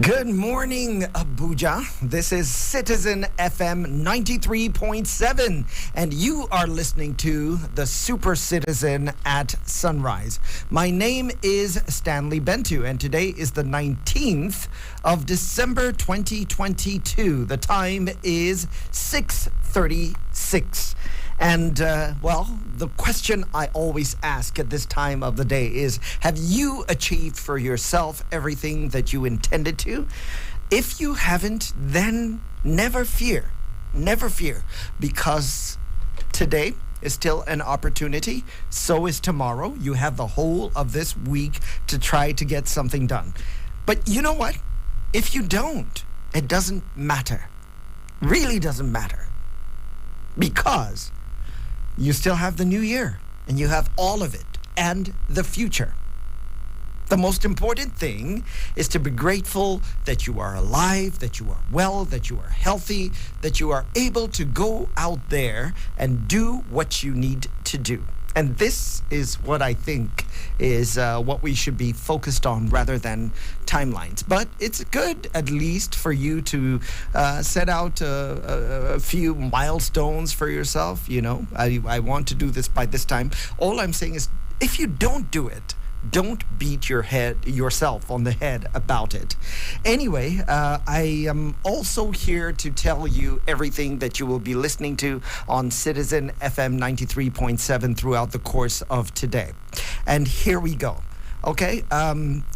Good morning, Abuja. This is Citizen FM 93.7, and you are listening to the Super Citizen at Sunrise. My name is Stanley Bentu, and today is the 19th of December 2022. The time is 6:36. And, the question I always ask at this time of the day is, have you achieved for yourself everything that you intended to? If you haven't, then never fear. Never fear. Because today is still an opportunity. So is tomorrow. You have the whole of this week to try to get something done. But you know what? If you don't, it doesn't matter. Really doesn't matter. Because you still have the new year, and you have all of it, and the future. The most important thing is to be grateful that you are alive, that you are well, that you are healthy, that you are able to go out there and do what you need to do. And this is what I think is what we should be focused on rather than timelines. But it's good, at least, for you to set out a few milestones for yourself. You know, I want to do this by this time. All I'm saying is, if you don't do it, don't beat yourself on the head about it. Anyway, I am also here to tell you everything that you will be listening to on Citizen FM 93.7 throughout the course of today. And here we go. Okay,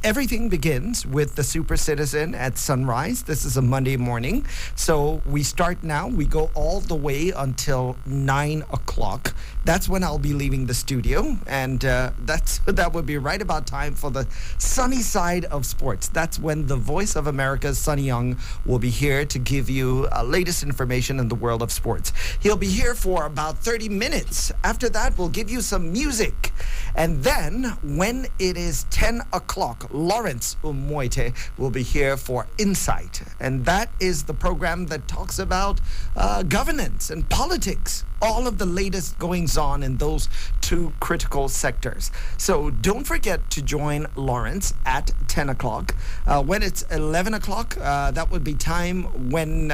everything begins with the Super Citizen at sunrise. This is a Monday morning. So we start now. We go all the way until 9 o'clock. That's when I'll be leaving the studio. And that would be right about time for the sunny side of sports. That's when the voice of America's Sonny Young will be here to give you latest information in the world of sports. He'll be here for about 30 minutes. After that, we'll give you some music. And then when it is 10 o'clock, Lawrence Umoite will be here for Insight. And that is the program that talks about governance and politics, all of the latest goings on in those two critical sectors. So don't forget to join Lawrence at 10 o'clock. When it's 11 o'clock, that would be time when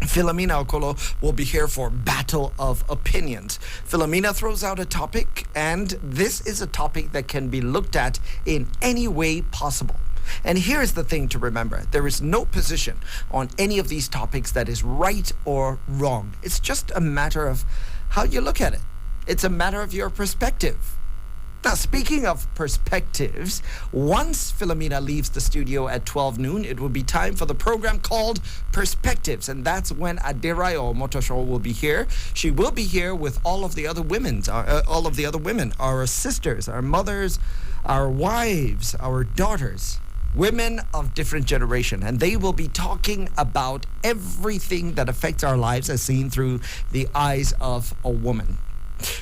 Philomena Okolo will be here for Battle of Opinions. Philomena throws out a topic, and this is a topic that can be looked at in any way possible. And here's the thing to remember. There is no position on any of these topics that is right or wrong. It's just a matter of how you look at it. It's a matter of your perspective. Now, speaking of perspectives, once Philomena leaves the studio at 12 noon, it will be time for the program called Perspectives. And that's when Adirayo Motosho will be here. She will be here with all of the other women, our sisters, our mothers, our wives, our daughters, women of different generation. And they will be talking about everything that affects our lives as seen through the eyes of a woman.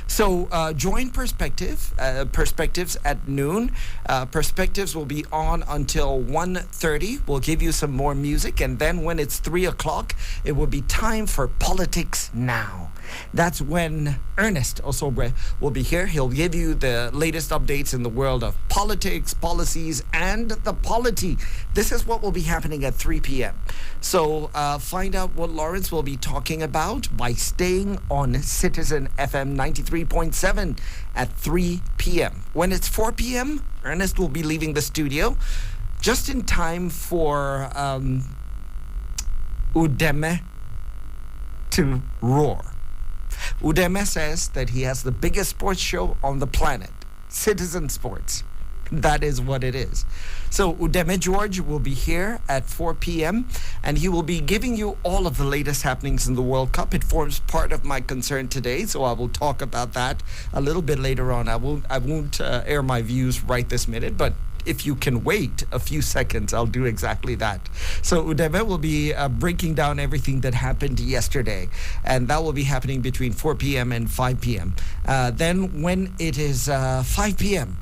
So join Perspectives at noon. Perspectives will be on until 1:30. We'll give you some more music. And then when it's 3 o'clock, it will be time for Politics Now. That's when Ernest Osobre will be here. He'll give you the latest updates in the world of politics, policies, and the polity. This is what will be happening at 3 p.m. So find out what Lawrence will be talking about by staying on Citizen FM 93.7 at 3 p.m. When it's 4 p.m., Ernest will be leaving the studio just in time for Udeme to roar. Udeme says that he has the biggest sports show on the planet, Citizen Sports. That is what it is. So Udeme George will be here at 4 p.m. and he will be giving you all of the latest happenings in the World Cup. It forms part of my concern today, so I will talk about that a little bit later on. I won't air my views right this minute, but if you can wait a few seconds, I'll do exactly that. So Udeme will be breaking down everything that happened yesterday, and that will be happening between 4 p.m. and 5 p.m. Then when it is 5 p.m.,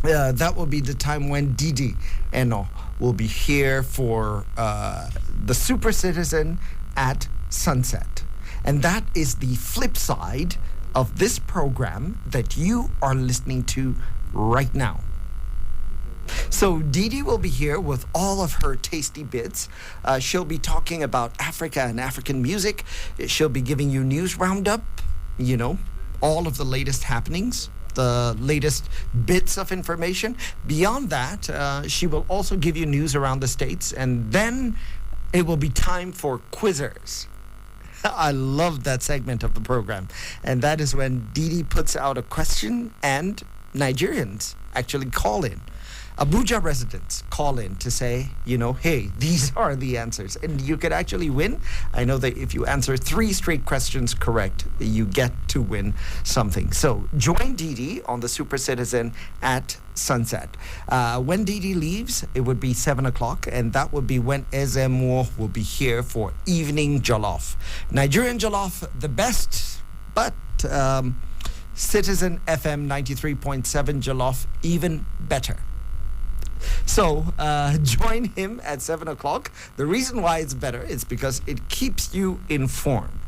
that will be the time when Didi Eno will be here for the Super Citizen at sunset. And that is the flip side of this program that you are listening to right now. So Dee will be here with all of her tasty bits. She'll be talking about Africa and African music. She'll be giving you news roundup, you know, all of the latest happenings, the latest bits of information. Beyond that, she will also give you news around the States, and then it will be time for quizzers. I love that segment of the program. And that is when Dee puts out a question and Nigerians actually call in. Abuja residents call in to say, you know, hey, these are the answers. And you could actually win. I know that if you answer 3 straight questions correct, you get to win something. So join Dee on the Super Citizen at sunset. When Dee leaves, it would be 7 o'clock, and that would be when Ezemo will be here for evening jollof. Nigerian jollof, the best, but Citizen FM 93.7 jollof, even better. So join him at 7 o'clock. The reason why it's better is because it keeps you informed.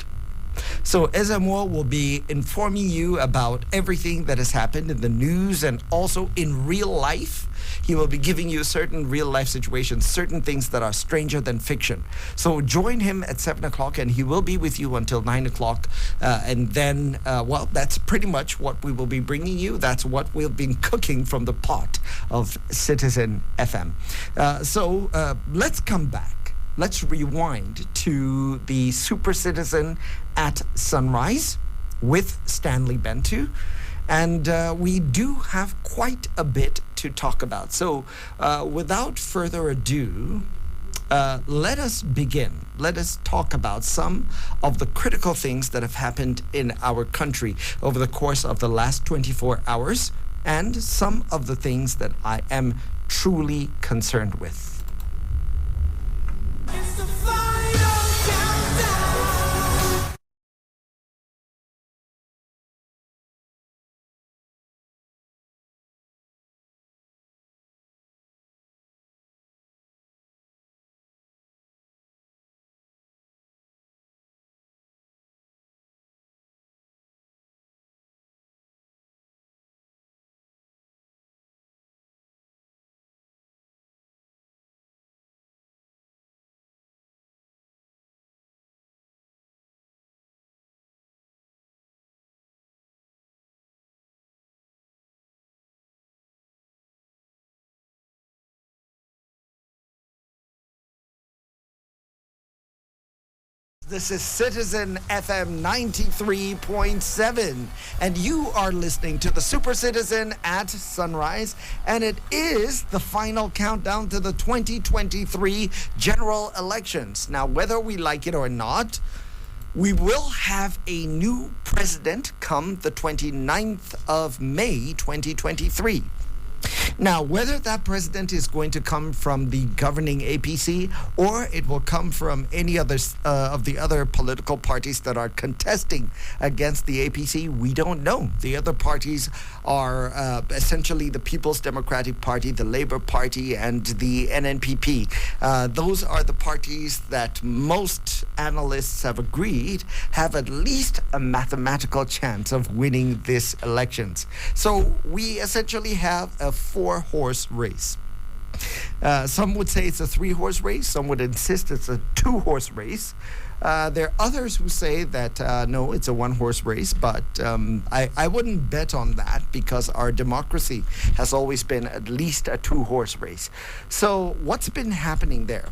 So Ezemo will be informing you about everything that has happened in the news and also in real life. He will be giving you certain real life situations, certain things that are stranger than fiction. So join him at 7 o'clock, and he will be with you until 9 o'clock. And then, well, that's pretty much what we will be bringing you. That's what we've been cooking from the pot of Citizen FM. So let's come back. Let's rewind to the Super Citizen at sunrise with Stanley Bentu. And we do have quite a bit to talk about. So without further ado, let us begin. Let us talk about some of the critical things that have happened in our country over the course of the last 24 hours and some of the things that I am truly concerned with. It's the final countdown. This is Citizen FM 93.7, and you are listening to the Super Citizen at sunrise, and it is the final countdown to the 2023 general elections. Now, whether we like it or not, we will have a new president come the 29th of May, 2023. Now, whether that president is going to come from the governing APC or it will come from any other of the other political parties that are contesting against the APC, we don't know. The other parties are essentially the People's Democratic Party, the Labour Party, and the NNPP. Those are the parties that most analysts have agreed have at least a mathematical chance of winning these elections. So we essentially have a 4-horse race. Some would say it's a 3-horse race. Some would insist it's a 2-horse race. There are others who say that no, it's a 1-horse race, but I wouldn't bet on that because our democracy has always been at least a 2-horse race. So what's been happening there?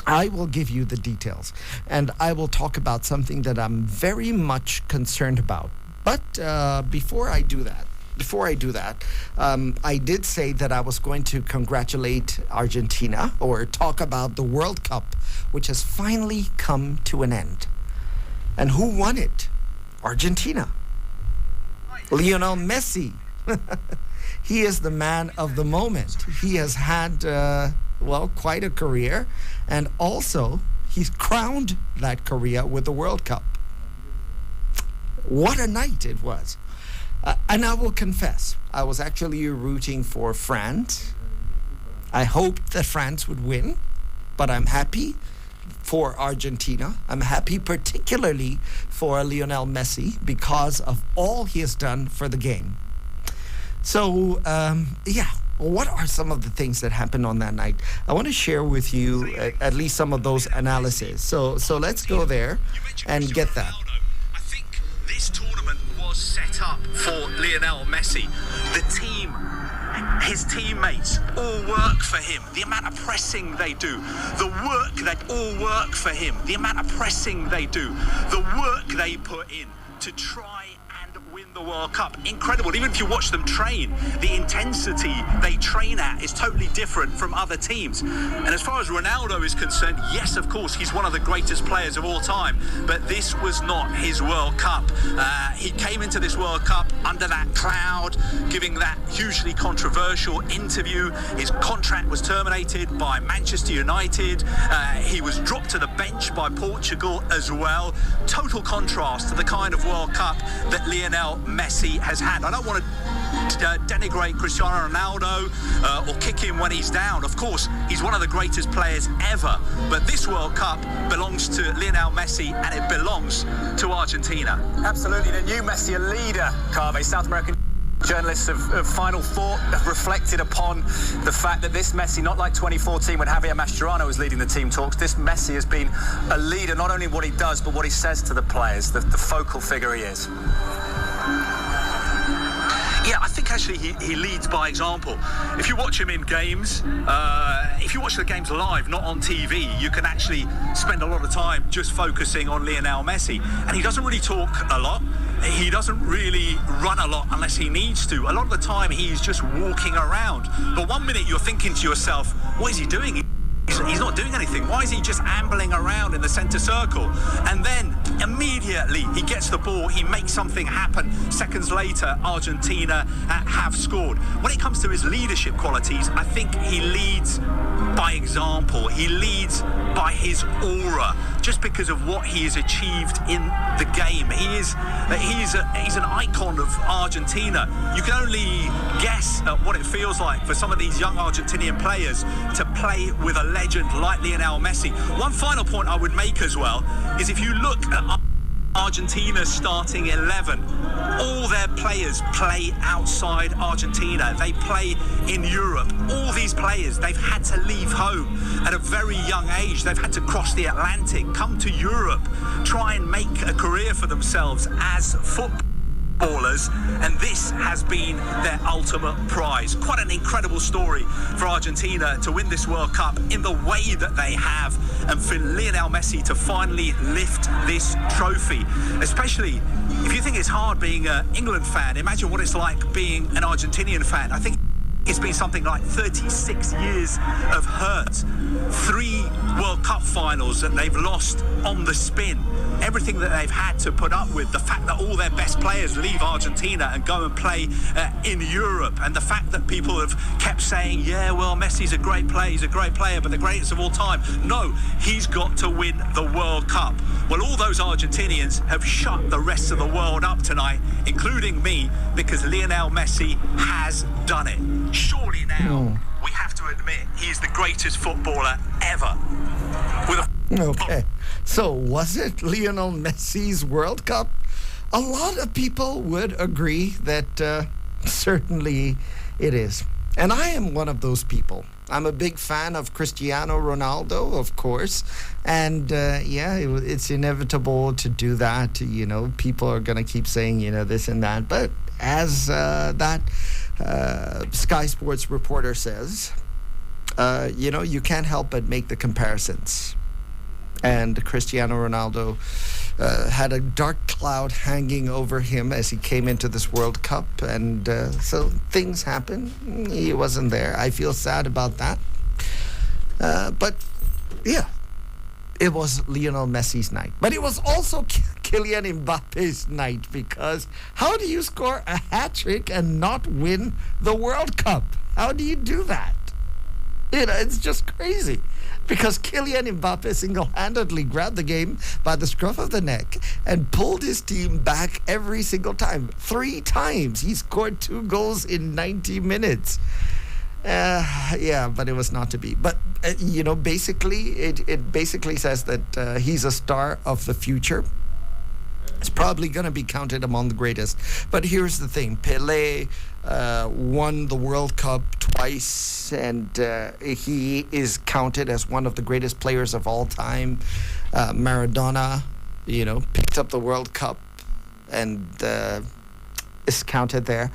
I will give you the details, and I will talk about something that I'm very much concerned about. But before I do that, I did say that I was going to congratulate Argentina or talk about the World Cup, which has finally come to an end. And who won it? Argentina. Lionel Messi. He is the man of the moment. He has had, quite a career. And also, he's crowned that career with the World Cup. What a night it was. And I will confess, I was actually rooting for France. I hoped that France would win, but I'm happy for Argentina. I'm happy particularly for Lionel Messi because of all he has done for the game. So, what are some of the things that happened on that night? I want to share with you at least some of those analyses. So let's go there and get that. I think this tournament was set up for Lionel Messi. The team, his teammates all work for him. The amount of pressing they do, the work they all work for him. The amount of pressing they do, the work they put in to try and win the World Cup. Incredible. Even if you watch them train, the intensity they train at is totally different from other teams. And as far as Ronaldo is concerned, yes, of course, he's one of the greatest players of all time, but this was not his World Cup. He came into this World Cup under that cloud, giving that hugely controversial interview. His contract was terminated by Manchester United. He was dropped to the bench by Portugal as well. Total contrast to the kind of World Cup that Lionel Messi has had. I don't want to denigrate Cristiano Ronaldo or kick him when he's down. Of course, he's one of the greatest players ever, but this World Cup belongs to Lionel Messi and it belongs to Argentina. Absolutely, the new Messi, a leader, Carve. South American journalists of Final Thought have reflected upon the fact that this Messi, not like 2014 when Javier Mascherano was leading the team talks, this Messi has been a leader, not only in what he does, but what he says to the players, the focal figure he is. Yeah, I think actually he leads by example. If you watch him in games, if you watch the games live, not on TV, you can actually spend a lot of time just focusing on Lionel Messi. And he doesn't really talk a lot. He doesn't really run a lot unless he needs to. A lot of the time he's just walking around. But one minute you're thinking to yourself, what is he doing? He's not doing anything. Why is he just ambling around in the centre circle? And then immediately he gets the ball, he makes something happen. Seconds later, Argentina have scored. When it comes to his leadership qualities, I think he leads by example. He leads by his aura, just because of what he has achieved in the game. He's an icon of Argentina. You can only guess at what it feels like for some of these young Argentinian players to play with a legend like Lionel Messi. One final point I would make as well is if you look at Argentina's starting 11, all their players play outside Argentina. They play in Europe. All these players, they've had to leave home at a very young age. They've had to cross the Atlantic, come to Europe, try and make a career for themselves as footballers, and this has been their ultimate prize. Quite an incredible story for Argentina to win this World Cup in the way that they have, and for Lionel Messi to finally lift this trophy. Especially if you think it's hard being an England fan, imagine what it's like being an Argentinian fan. I think it's been something like 36 years of hurt. 3 World Cup finals that they've lost on the spin. Everything that they've had to put up with, the fact that all their best players leave Argentina and go and play in Europe, and the fact that people have kept saying, yeah, well, Messi's a great player, he's a great player, but the greatest of all time. No, he's got to win the World Cup. Well, all those Argentinians have shut the rest of the world up tonight, including me, because Lionel Messi has done it. Surely now, we have to admit, he's the greatest footballer ever. Okay, so was it Lionel Messi's World Cup? A lot of people would agree that certainly it is. And I am one of those people. I'm a big fan of Cristiano Ronaldo, of course. And it's inevitable to do that. You know, people are going to keep saying, this and that. But as that Sky Sports reporter says, you can't help but make the comparisons. And Cristiano Ronaldo had a dark cloud hanging over him as he came into this World Cup. And so things happen. He wasn't there. I feel sad about that. But, yeah, it was Lionel Messi's night. But it was also Kylian Mbappe's night, because how do you score a hat-trick and not win the World Cup? How do you do that? It's just crazy. Because Kylian Mbappe single-handedly grabbed the game by the scruff of the neck and pulled his team back every single time. 3 times. He scored 2 goals in 90 minutes. But it was not to be. But, basically, it basically says that he's a star of the future. It's probably going to be counted among the greatest. But here's the thing. Pelé won the World Cup twice. twice, and he is counted as one of the greatest players of all time. Maradona, picked up the World Cup and is counted there.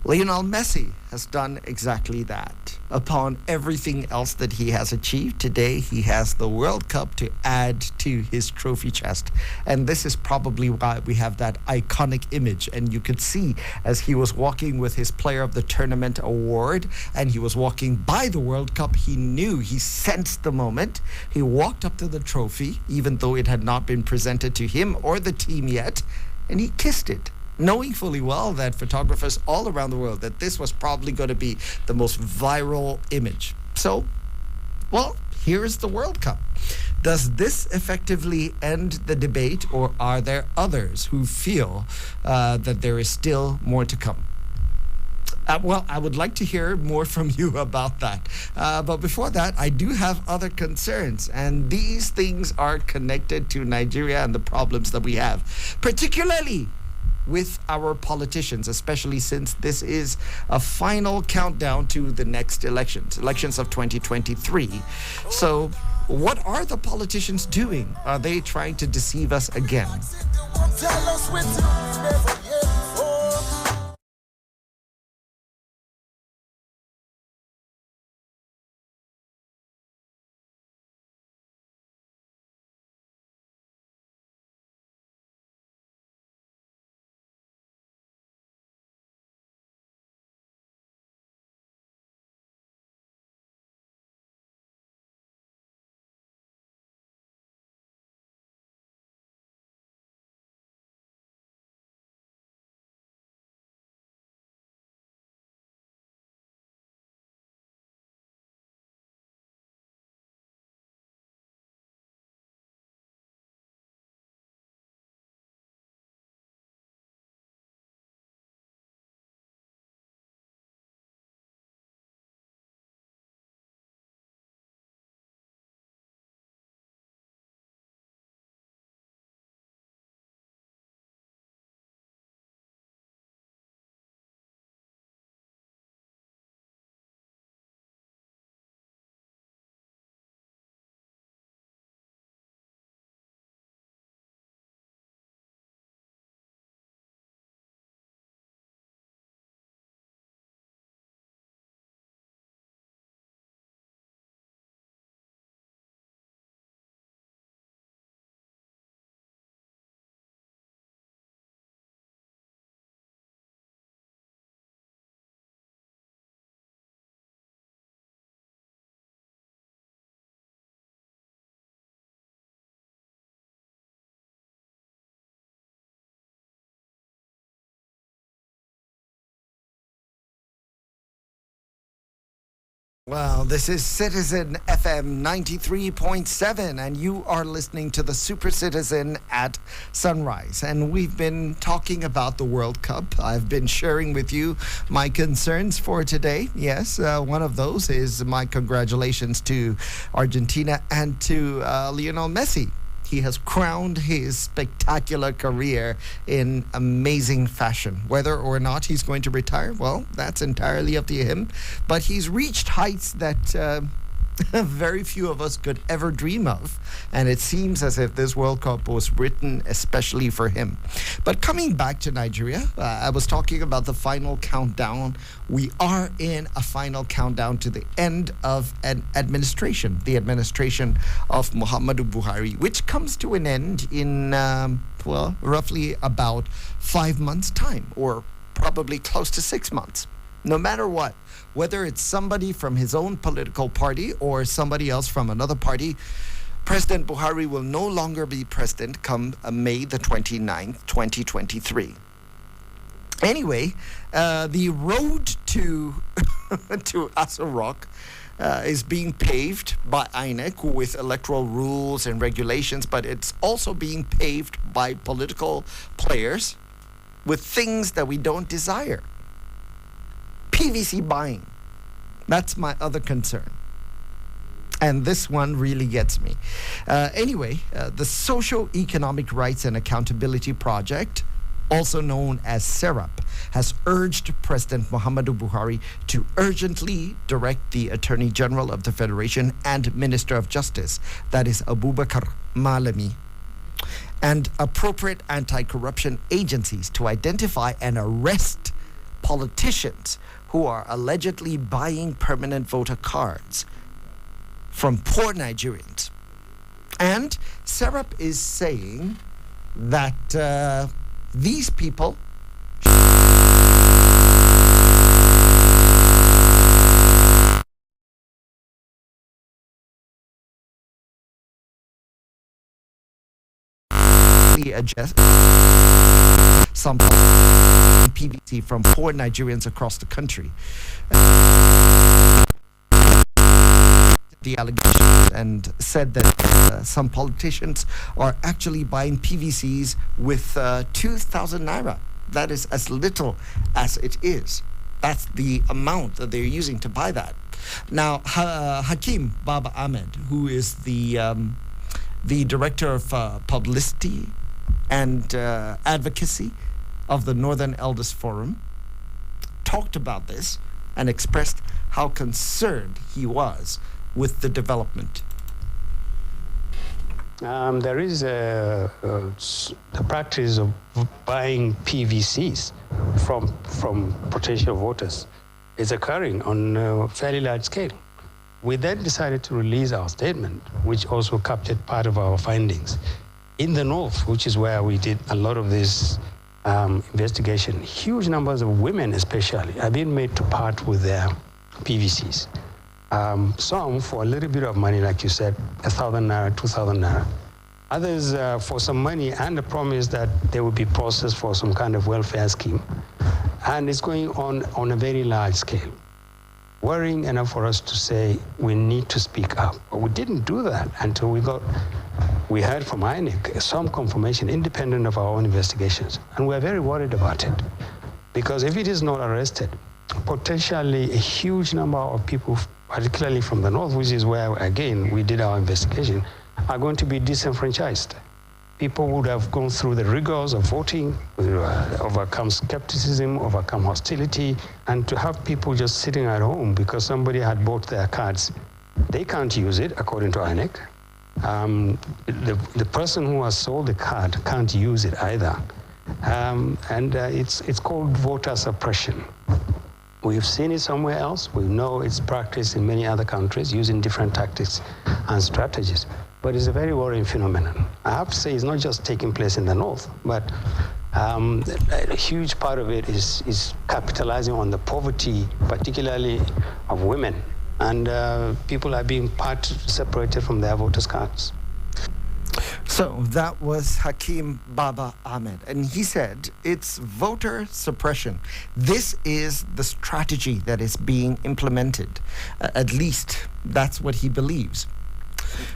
Lionel Messi has done exactly that. Upon everything else that he has achieved, today he has the World Cup to add to his trophy chest. And this is probably why we have that iconic image. And you could see as he was walking with his Player of the Tournament award and he was walking by the World Cup, he sensed the moment. He walked up to the trophy, even though it had not been presented to him or the team yet, and he kissed it, knowing fully well that photographers all around the world, that this was probably going to be the most viral image. So, well, here's the World Cup. Does this effectively end the debate, or are there others who feel that there is still more to come? Well, I would like to hear more from you about that. But before that, I do have other concerns. And these things are connected to Nigeria and the problems that we have, particularly with our politicians, especially since this is a final countdown to the next elections of 2023. So what are the politicians doing? Are they trying to deceive us again? Well, this is Citizen FM 93.7, and you are listening to the Super Citizen at Sunrise. And we've been talking about the World Cup. I've been sharing with you my concerns for today. Yes, one of those is my congratulations to Argentina and to Lionel Messi. He has crowned his spectacular career in amazing fashion. Whether or not he's going to retire, well, that's entirely up to him. But he's reached heights that very few of us could ever dream of. And it seems as if this World Cup was written especially for him. But coming back to Nigeria, I was talking about the final countdown. We are in a final countdown to the end of an administration, the administration of Muhammadu Buhari, which comes to an end in, roughly about 5 months' time, or probably close to 6 months. No matter what, whether it's somebody from his own political party or somebody else from another party, President Buhari will no longer be president come May the 29th, 2023. Anyway, the road to to Aso Rock is being paved by INEC with electoral rules and regulations, but it's also being paved by political players with things that we don't desire. PVC buying. That's my other concern. And this one really gets me. The Socio-Economic Rights and Accountability Project, also known as SERAP, has urged President Muhammadu Buhari to urgently direct the Attorney General of the Federation and Minister of Justice, that is Abubakar Malami, and appropriate anti-corruption agencies to identify and arrest politicians who are allegedly buying permanent voter cards from poor Nigerians. And SERAP is saying that these people adjust some PVC from poor Nigerians across the country. The allegations and said that some politicians are actually buying PVCs with 2,000 naira. That is as little as it is. That's the amount that they're using to buy that. Now, Hakim Baba Ahmed, who is the director of publicity and advocacy of the Northern Elders Forum, talked about this and expressed how concerned he was with the development. There is the practice of buying PVCs from potential voters. It's occurring on a fairly large scale. We then decided to release our statement, which also captured part of our findings. In the north, which is where we did a lot of this investigation, huge numbers of women especially are being made to part with their PVCs. Some for a little bit of money, like you said, 1,000 naira, 2,000 naira. Others for some money and the promise that they will be processed for some kind of welfare scheme. And it's going on a very large scale. Worrying enough for us to say we need to speak up. But we didn't do that until we heard from INEC some confirmation independent of our own investigations. And we're very worried about it. Because if it is not arrested, potentially a huge number of people, particularly from the north, which is where, again, we did our investigation, are going to be disenfranchised. People would have gone through the rigors of voting, overcome skepticism, overcome hostility, and to have people just sitting at home because somebody had bought their cards. They can't use it, according to INEC. The person who has sold the card can't use it either. It's called voter suppression. We've seen it somewhere else. We know it's practiced in many other countries using different tactics and strategies. But it's a very worrying phenomenon. I have to say it's not just taking place in the north, but a huge part of it is capitalizing on the poverty, particularly of women. And people are being separated from their voters' cards. So that was Hakim Baba Ahmed, and he said it's voter suppression. This is the strategy that is being implemented. At least that's what he believes.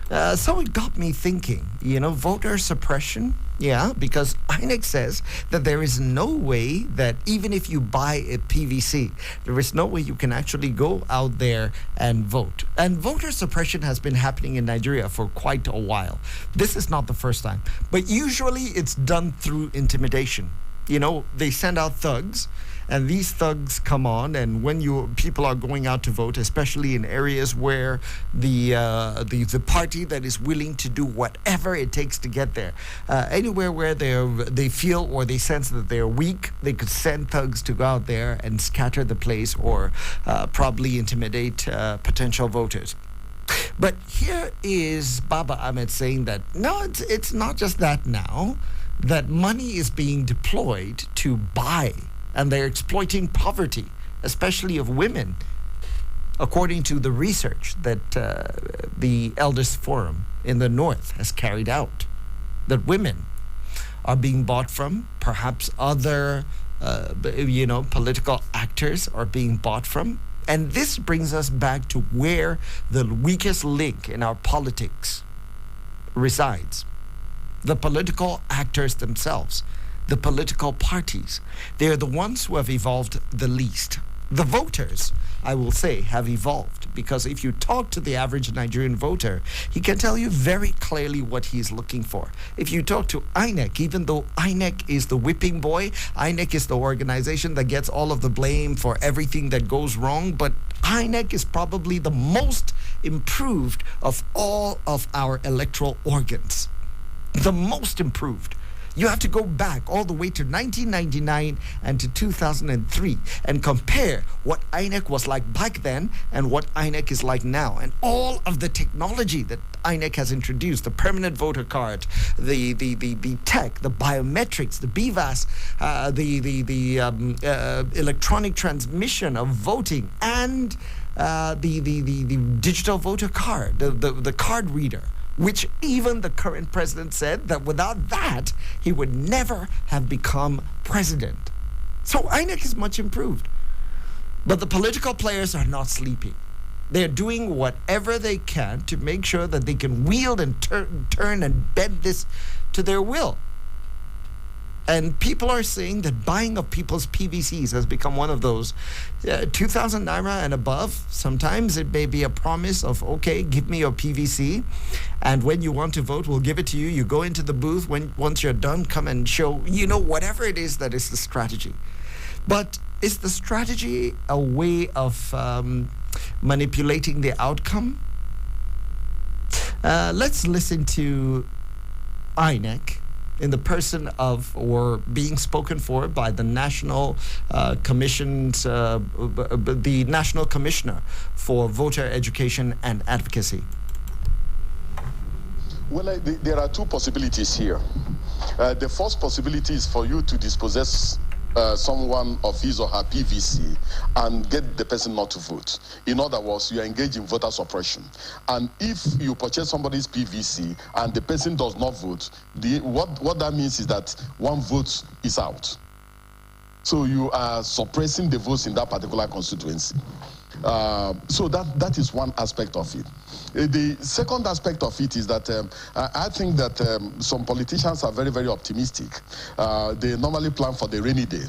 So it got me thinking, voter suppression, yeah, because INEC says that there is no way that even if you buy a PVC, there is no way you can actually go out there and vote. And voter suppression has been happening in Nigeria for quite a while. This is not the first time, but usually it's done through intimidation. They send out thugs, and these thugs come on, and when people are going out to vote, especially in areas where the party that is willing to do whatever it takes to get there, anywhere where they feel or they sense that they're weak, they could send thugs to go out there and scatter the place or probably intimidate potential voters. But here is Baba Ahmed saying that no, it's not just that now, that money is being deployed to buy, and they're exploiting poverty, especially of women, according to the research that the Elders Forum in the North has carried out, that women are being bought from, perhaps other, political actors are being bought from. And this brings us back to where the weakest link in our politics resides. The political actors themselves, the political parties, they're the ones who have evolved the least. The voters, I will say, have evolved because if you talk to the average Nigerian voter, he can tell you very clearly what he's looking for. If you talk to INEC, even though INEC is the whipping boy, INEC is the organization that gets all of the blame for everything that goes wrong, but INEC is probably the most improved of all of our electoral organs. The most improved. You have to go back all the way to 1999 and to 2003 and compare what INEC was like back then and what INEC is like now. And all of the technology that INEC has introduced, the permanent voter card, the tech, the biometrics, the BVAS, the electronic transmission of voting, and the digital voter card, the card reader, which even the current president said that without that, he would never have become president. So INEC is much improved. But the political players are not sleeping. They're doing whatever they can to make sure that they can wield and turn and bend this to their will. And people are saying that buying of people's PVCs has become one of those. 2,000 naira and above, sometimes it may be a promise of, okay, give me your PVC. And when you want to vote, we'll give it to you. You go into the booth. Once you're done, come and show, whatever it is that is the strategy. But is the strategy a way of manipulating the outcome? Let's listen to INEC in the person of, or being spoken for by the National the National Commissioner for Voter Education and Advocacy. Well, there are two possibilities here. The first possibility is for you to dispossess someone of his or her PVC and get the person not to vote. In other words, you are engaged in voter suppression. And if you purchase somebody's PVC and the person does not vote, what that means is that one vote is out. So you are suppressing the votes in that particular constituency. So that is one aspect of it. The second aspect of it is that I think that some politicians are very, very optimistic. They normally plan for the rainy day.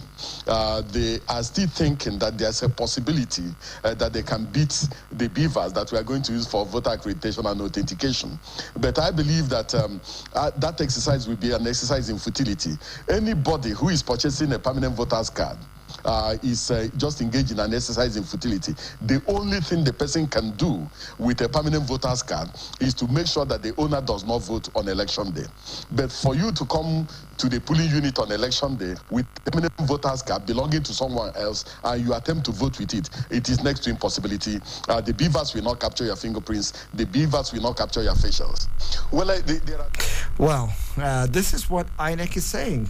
They are still thinking that there's a possibility that they can beat the beavers that we are going to use for voter accreditation and authentication. But I believe that that exercise will be an exercise in futility. Anybody who is purchasing a permanent voter's card is just engaged in an exercise in futility. The only thing the person can do with a permanent voter's card is to make sure that the owner does not vote on election day. But for you to come to the polling unit on election day with a permanent voter's card belonging to someone else and you attempt to vote with it, it is next to impossibility. The beavers will not capture your fingerprints. The beavers will not capture your facials. This is what INEC is saying.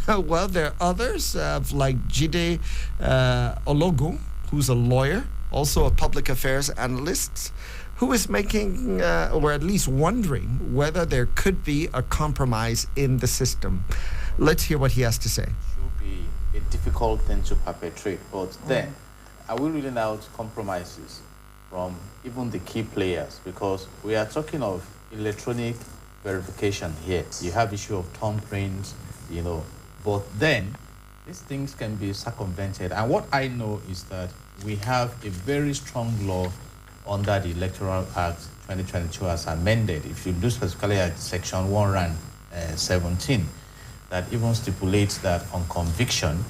Well, there are others like Jide Ologun, who's a lawyer, also a public affairs analyst, who is making, or at least wondering, whether there could be a compromise in the system. Let's hear what he has to say. It should be a difficult thing to perpetrate, but then are we ruling out compromises from even the key players? Because we are talking of electronic verification here. You have issue of thumbprints, but then these things can be circumvented. And what I know is that we have a very strong law under the Electoral Act 2022 as amended. If you look specifically at Section 117, that even stipulates that on conviction,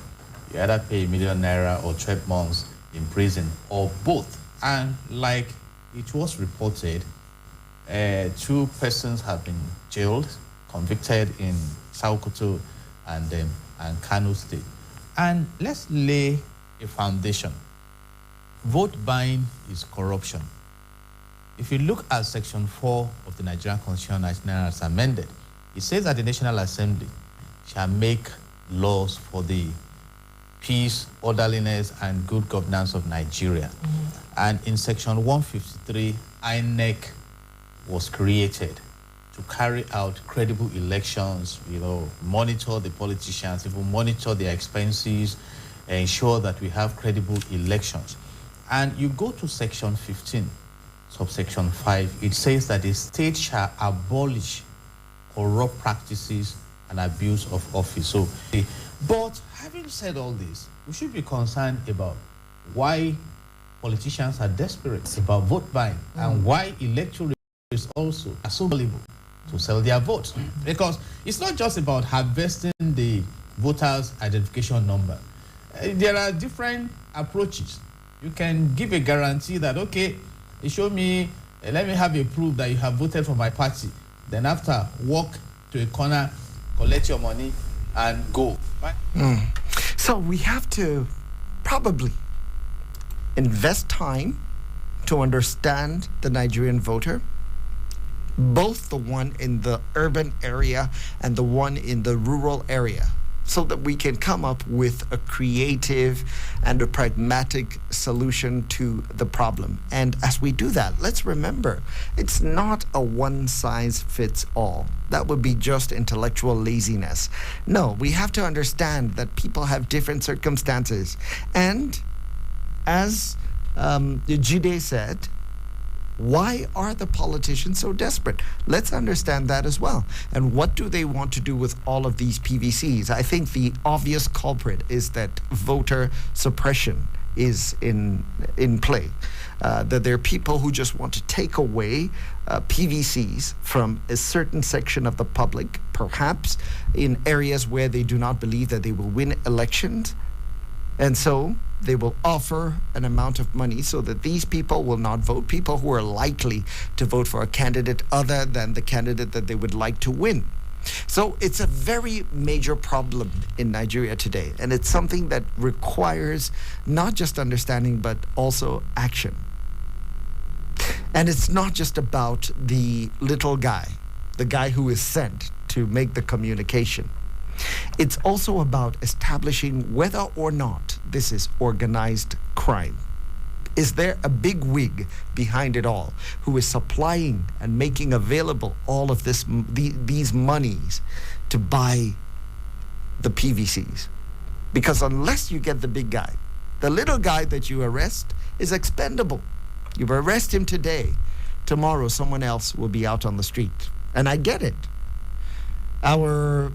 you either pay 1 million naira or 12 months in prison, or both. And like it was reported, 2 persons have been jailed, convicted in Sokoto and Kano State. And let's lay a foundation. Vote buying is corruption. If you look at Section 4 of the Nigerian Constitution as amended, it says that the National Assembly shall make laws for the peace, orderliness, and good governance of Nigeria. And in Section 153, INEC was created to carry out credible elections, monitor the politicians, even monitor their expenses, ensure that we have credible elections. And you go to Section 15, subsection 5, it says that the state shall abolish corrupt practices and abuse of office. So, but having said all this, we should be concerned about why politicians are desperate about vote buying and why electoral also are so valuable to sell their votes. Because it's not just about harvesting the voters' identification number. There are different approaches. You can give a guarantee that, okay, you show me, let me have a proof that you have voted for my party. Then after, walk to a corner, collect your money, and go. Right? So we have to probably invest time to understand the Nigerian voter, both the one in the urban area and the one in the rural area, so that we can come up with a creative and a pragmatic solution to the problem. And as we do that, let's remember, it's not a one-size-fits-all. That would be just intellectual laziness. No, we have to understand that people have different circumstances. And as Jide said, why are the politicians so desperate? Let's understand that as well. And what do they want to do with all of these PVCs? I think the obvious culprit is that voter suppression is in play. That there are people who just want to take away PVCs from a certain section of the public, perhaps in areas where they do not believe that they will win elections. And so they will offer an amount of money so that these people will not vote, people who are likely to vote for a candidate other than the candidate that they would like to win. So it's a very major problem in Nigeria today, and it's something that requires not just understanding but also action. And it's not just about the little guy, the guy who is sent to make the communication. It's also about establishing whether or not this is organized crime. Is there a big wig behind it all who is supplying and making available all of these monies to buy the PVCs? Because unless you get the big guy, the little guy that you arrest is expendable. You arrest him today, tomorrow someone else will be out on the street. And I get it. Our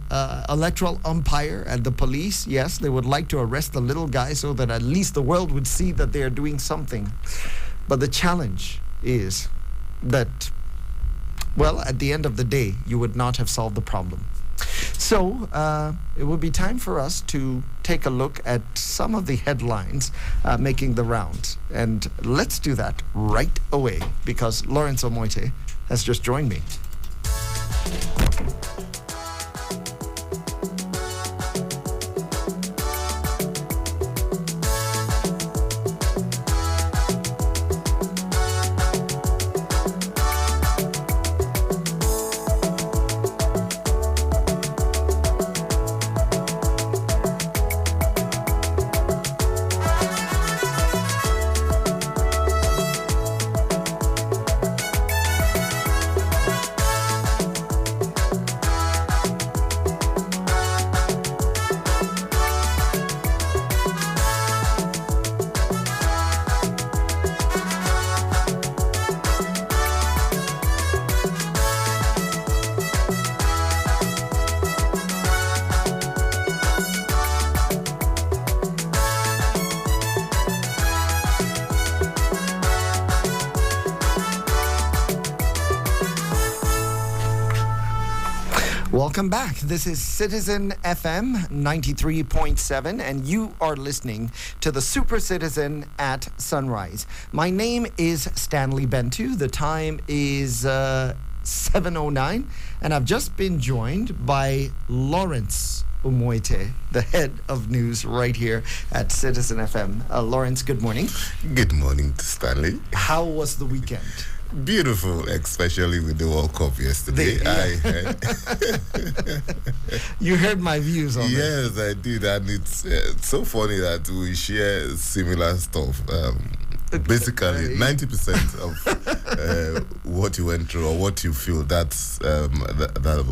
electoral umpire and the police, yes, they would like to arrest the little guy so that at least the world would see that they are doing something. But the challenge is that, well, at the end of the day, you would not have solved the problem. So it will be time for us to take a look at some of the headlines making the rounds. And let's do that right away because Lawrence Omoite has just joined me. Welcome back. This is Citizen FM 93.7, and you are listening to the Super Citizen at Sunrise. My name is Stanley Bentu. The time is 7:09, and I've just been joined by Lawrence Omoite, the head of news right here at Citizen FM. Lawrence, good morning. Good morning, Stanley. How was the weekend? Beautiful, especially with the World Cup yesterday. I heard. You heard my views on it. Yes, I did, and it's so funny that we share similar stuff. Basically, 90% of what you went through or what you feel, that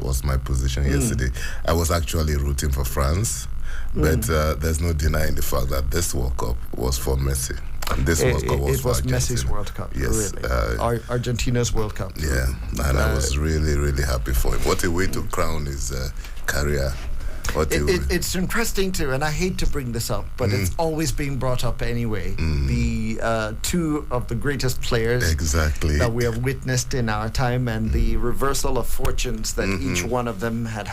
was my position yesterday. I was actually rooting for France, but there's no denying the fact that this World Cup was for Messi. This World Cup was for Argentina. Messi's World Cup. Yes, really. Argentina's World Cup. Yeah, and I was really, really happy for him. What a way to crown his career It's interesting too, and I hate to bring this up, but it's always being brought up anyway. The two of the greatest players that we have witnessed in our time, and the reversal of fortunes that each one of them had.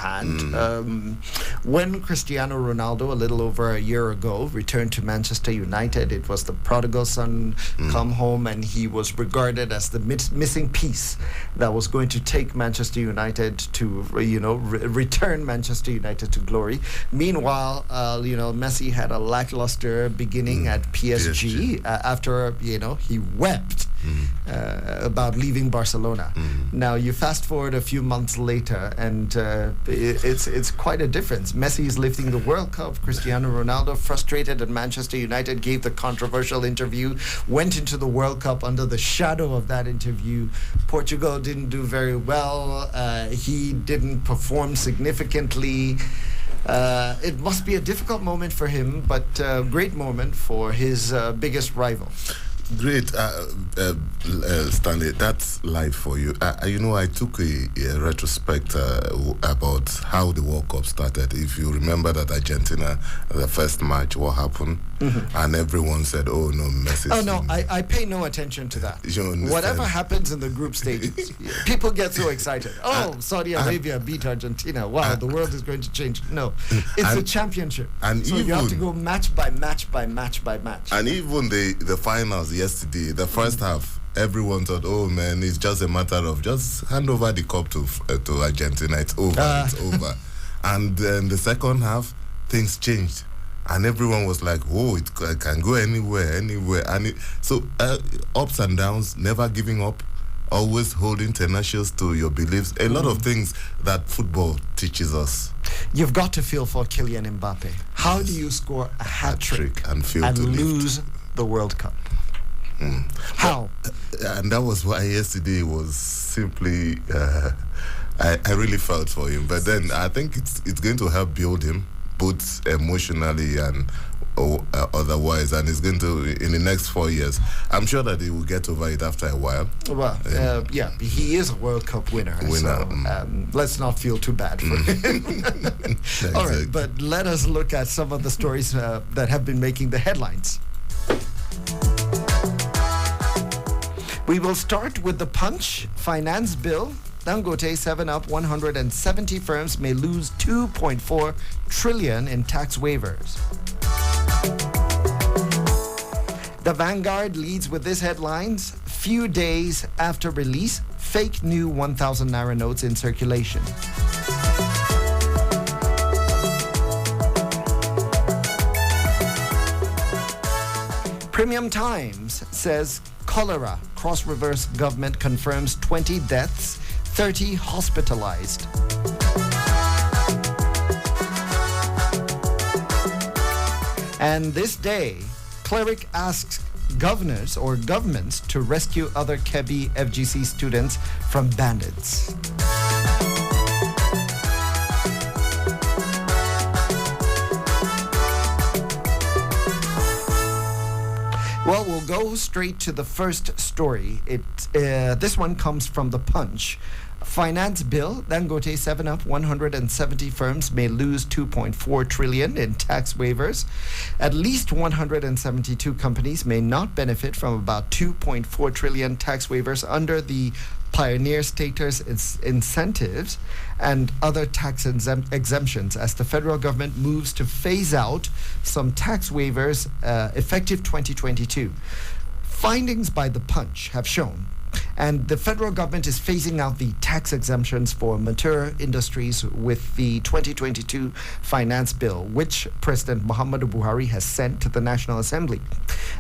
When Cristiano Ronaldo, a little over a year ago, returned to Manchester United, it was the prodigal son come home, and he was regarded as the missing piece that was going to take Manchester United to, return Manchester United to glory. Meanwhile, Messi had a lackluster beginning at PSG after, he wept about leaving Barcelona. Now, you fast forward a few months later, and it's quite a difference. Messi is lifting the World Cup. Cristiano Ronaldo, frustrated at Manchester United, gave the controversial interview, went into the World Cup under the shadow of that interview. Portugal didn't do very well. He didn't perform significantly. It must be a difficult moment for him, but a great moment for his biggest rival. Great, Stanley. That's life for you. I took a retrospect about how the World Cup started. If you remember that Argentina, the first match, what happened, and everyone said, "Oh no, Messi." Oh no, I pay no attention to that. Whatever happens in the group stages, people get so excited. Oh, Saudi Arabia beat Argentina. Wow, the world is going to change. No, it's a championship, and so you have to go match by match by match by match. And even the finals yesterday, the first half, everyone thought, "Oh man, it's just a matter of just hand over the cup to Argentina. It's over. It's over." And then the second half, things changed, and everyone was like, "Oh, it can go anywhere." And so ups and downs, never giving up, always holding tenacious to your beliefs. A lot of things that football teaches us. You've got to feel for Kylian Mbappe. How do you score a hat-trick and lose the World Cup? How? And that was why yesterday was simply I really felt for him, but then I think it's going to help build him both emotionally and otherwise, and it's going to, in the next 4 years, I'm sure that he will get over it after a while. Well, he is a World Cup winner. So, let's not feel too bad for him. All right, but let us look at some of the stories that have been making the headlines. We will start with the Punch finance bill. Dangote 7-Up 170 firms may lose 2.4 trillion in tax waivers. The Vanguard leads with these headlines. Few days after release, fake new 1,000 naira notes in circulation. Premium Times says cholera. Cross-reverse government confirms 20 deaths, 30 hospitalized. And this day, Cleric asks governors or governments to rescue other Kebbi FGC students from bandits. Well, we'll go straight to the first story. This one comes from the Punch. Finance bill, Dangote 7-Up 170 firms may lose 2.4 trillion in tax waivers. At least 172 companies may not benefit from about 2.4 trillion tax waivers under the pioneer status incentives and other tax exemptions as the federal government moves to phase out some tax waivers effective 2022. Findings by the Punch have shown, and the federal government is phasing out the tax exemptions for mature industries with the 2022 finance bill, which President Muhammadu Buhari has sent to the National Assembly.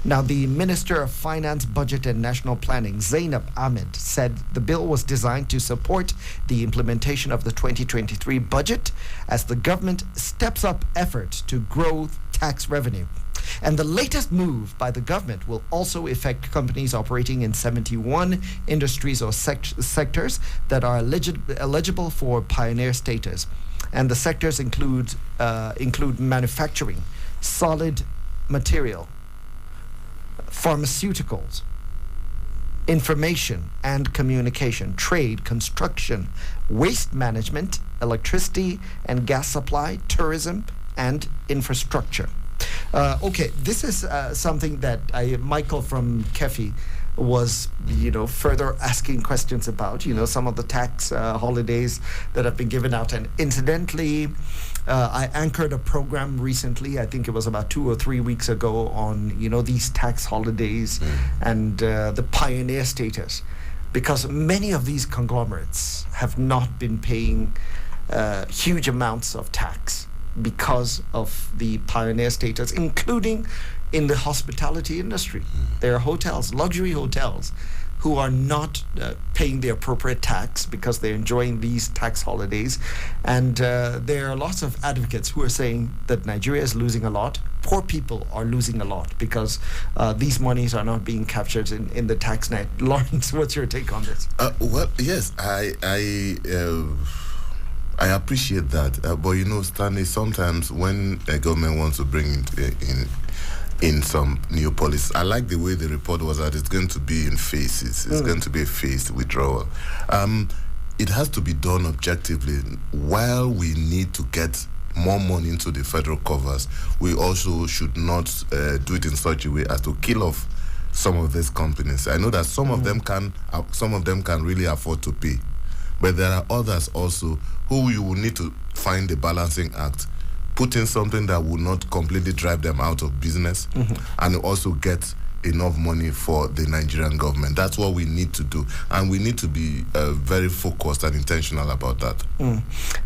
Now, the Minister of Finance, Budget and National Planning, Zainab Ahmed, said the bill was designed to support the implementation of the 2023 budget as the government steps up efforts to grow tax revenue. And the latest move by the government will also affect companies operating in 71 industries or sectors that are eligible for pioneer status. And the sectors include manufacturing, solid material, pharmaceuticals, information and communication, trade, construction, waste management, electricity and gas supply, tourism, and infrastructure. Okay, this is something that Michael from Kefi was, further asking questions about, some of the tax holidays that have been given out. And incidentally, I anchored a program recently, I think it was about 2 or 3 weeks ago, on, these tax holidays and the pioneer status, because many of these conglomerates have not been paying huge amounts of tax because of the pioneer status, including in the hospitality industry. There are hotels, luxury hotels, who are not paying the appropriate tax because they're enjoying these tax holidays. And there are lots of advocates who are saying that Nigeria is losing a lot. Poor people are losing a lot because these monies are not being captured in the tax net. Lawrence, what's your take on this? Well, yes, I appreciate that, but Stanley, sometimes when a government wants to bring in some new policies, I like the way the report was that it's going to be in phases. It's going to be a phased withdrawal. It has to be done objectively. While we need to get more money into the federal covers, we also should not do it in such a way as to kill off some of these companies. I know that some of them can really afford to pay, but there are others also who you will need to find a balancing act, put in something that will not completely drive them out of business, and also get enough money for the Nigerian government. That's what we need to do, and we need to be very focused and intentional about that.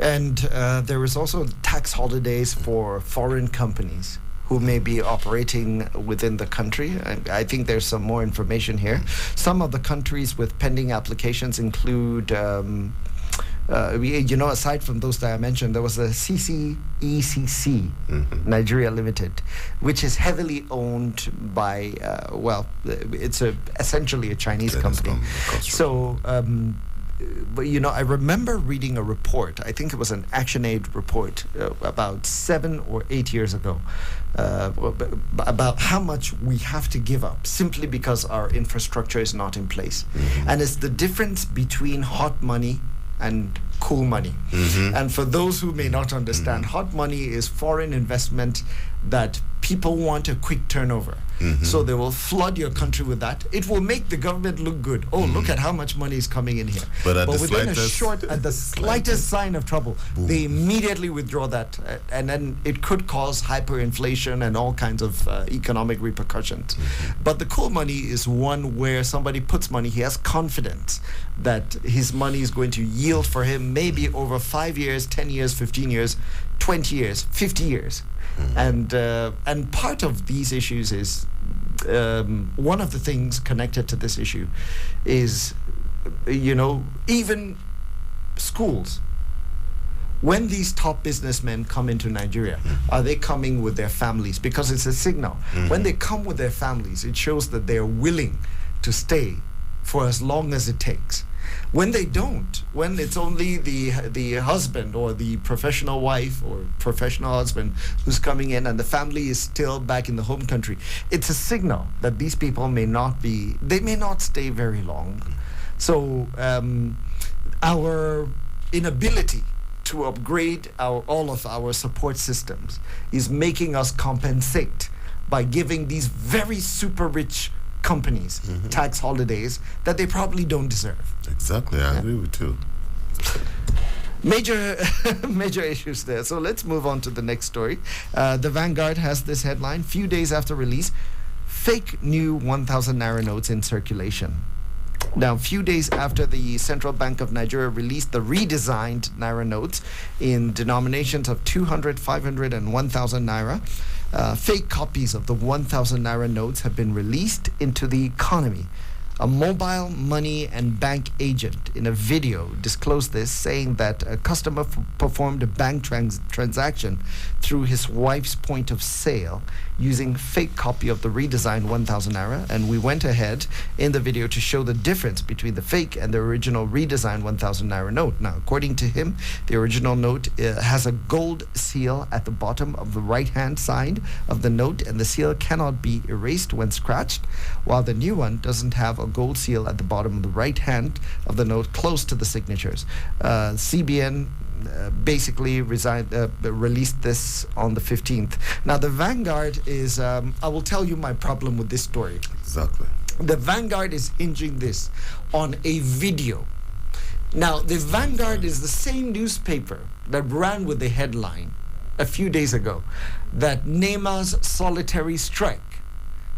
And there is also tax holidays for foreign companies who may be operating within the country. I think there's some more information here. Some of the countries with pending applications include aside from those that I mentioned, there was a CCECC, Nigeria Limited, which is heavily owned by, it's essentially a Chinese company. So, but I remember reading a report, I think it was an ActionAid report about 7 or 8 years ago, about how much we have to give up simply because our infrastructure is not in place. And it's the difference between hot money and cool money. And for those who may not understand, hot money is foreign investment that people want a quick turnover. So they will flood your country with that. It will make the government look good. Oh, look at how much money is coming in here. But within at the slightest sign of trouble, they immediately withdraw that. And then it could cause hyperinflation and all kinds of economic repercussions. But the cool money is one where somebody puts money, he has confidence that his money is going to yield for him maybe over 5 years, 10 years, 15 years, 20 years, 50 years. And part of these issues is one of the things connected to this issue is, even schools. When these top businessmen come into Nigeria, are they coming with their families? Because it's a signal. When they come with their families, it shows that they're willing to stay for as long as it takes. When they don't, when it's only the husband or the professional wife or professional husband who's coming in and the family is still back in the home country, it's a signal that these people may not stay very long. So our inability to upgrade all of our support systems is making us compensate by giving these very super rich companies tax holidays that they probably don't deserve. Exactly, I agree with you. Major issues there. So let's move on to the next story. The Vanguard has this headline: few days after release, fake new 1,000 naira notes in circulation. Now, a few days after the Central Bank of Nigeria released the redesigned naira notes in denominations of 200, 500, and 1,000 naira, fake copies of the 1,000 naira notes have been released into the economy. A mobile money and bank agent in a video disclosed this, saying that a customer performed a bank transaction through his wife's point of sale using fake copy of the redesigned 1,000 naira, and we went ahead in the video to show the difference between the fake and the original redesigned 1,000 naira note. Now, according to him, the original note has a gold seal at the bottom of the right-hand side of the note, and the seal cannot be erased when scratched, while the new one doesn't have a a gold seal at the bottom of the right hand of the note, close to the signatures. CBN basically released this on the 15th. Now, the Vanguard is, I will tell you my problem with this story. Exactly. The Vanguard is hinging this on a video. Now, the Vanguard is the same newspaper that ran with the headline a few days ago that Neymar's solitary strike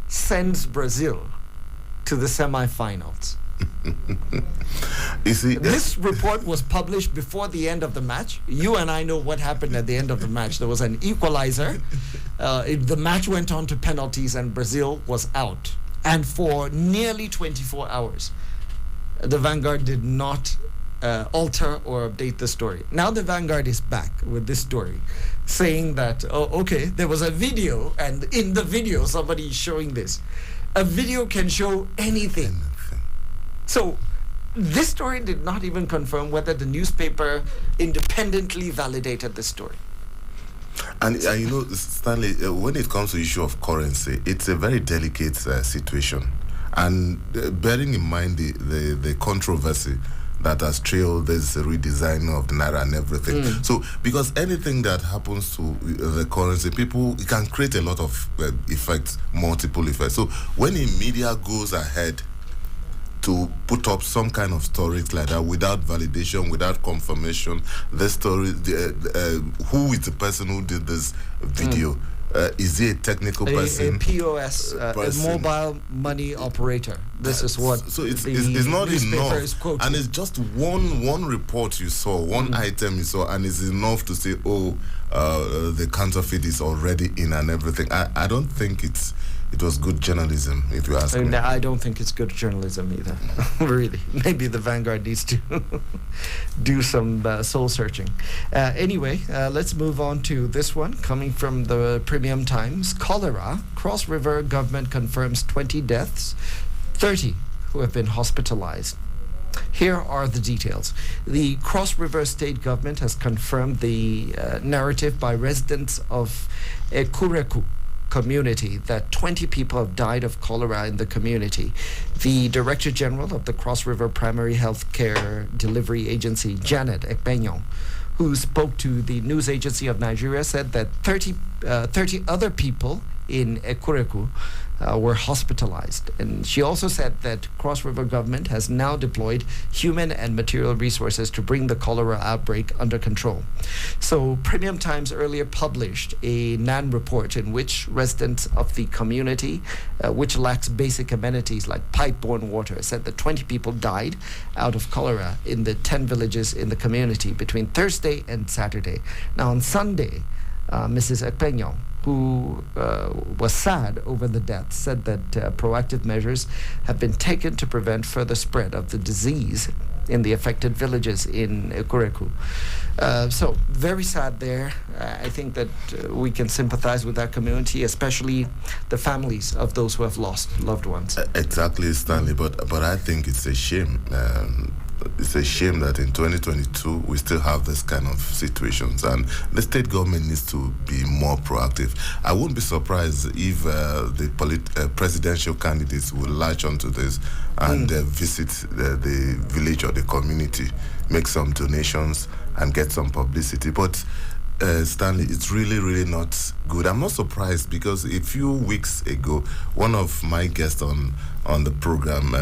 sends Brazil to the semifinals. You see, this report was published before the end of the match. You and I know what happened at the end of the match. There was an equalizer. The match went on to penalties and Brazil was out. And for nearly 24 hours, the Vanguard did not alter or update the story. Now the Vanguard is back with this story, saying that, there was a video, and in the video somebody is showing this. A video can show anything. So this story did not even confirm whether the newspaper independently validated the story. And you know, Stanley, when it comes to the issue of currency, it's a very delicate situation. And bearing in mind the controversy that has trailed this redesign of the Naira and everything. So, because anything that happens to the currency, it can create a lot of effects, multiple effects. So, when the media goes ahead to put up some kind of stories like that without validation, without confirmation, the story, who is the person who did this video? Is he a technical person? A POS, a mobile money operator. This is what. So it's not enough, and it's just one report you saw, one item you saw, and it's enough to say, the counterfeit is already in and everything. I don't think it was good journalism, if you ask me. I don't think it's good journalism either. Really. Maybe the Vanguard needs to do some soul searching. Anyway, let's move on to this one coming from the Premium Times. Cholera. Cross River government confirms 20 deaths, 30 who have been hospitalized. Here are the details. The Cross River State government has confirmed the narrative by residents of Ekureku community that 20 people have died of cholera in the community. The Director General of the Cross River Primary Health Care Delivery Agency, Janet Ekpenyon, who spoke to the news agency of Nigeria, said that 30 other people in Ekureku were hospitalized. And she also said that Cross River government has now deployed human and material resources to bring the cholera outbreak under control. So Premium Times earlier published a NAN report in which residents of the community, which lacks basic amenities like pipe-borne water, said that 20 people died out of cholera in the 10 villages in the community between Thursday and Saturday. Now on Sunday, Mrs. Ekpenyon, who was sad over the death, said that proactive measures have been taken to prevent further spread of the disease in the affected villages in Ekureku. So very sad there. I think that we can sympathize with that community, especially the families of those who have lost loved ones. Exactly, Stanley. But I think it's a shame. It's a shame that in 2022 we still have this kind of situations, and the state government needs to be more proactive. I wouldn't be surprised if the presidential candidates will latch onto this and visit the village or the community, make some donations and get some publicity. But Stanley, it's really, really not good. I'm not surprised because a few weeks ago, one of my guests on the program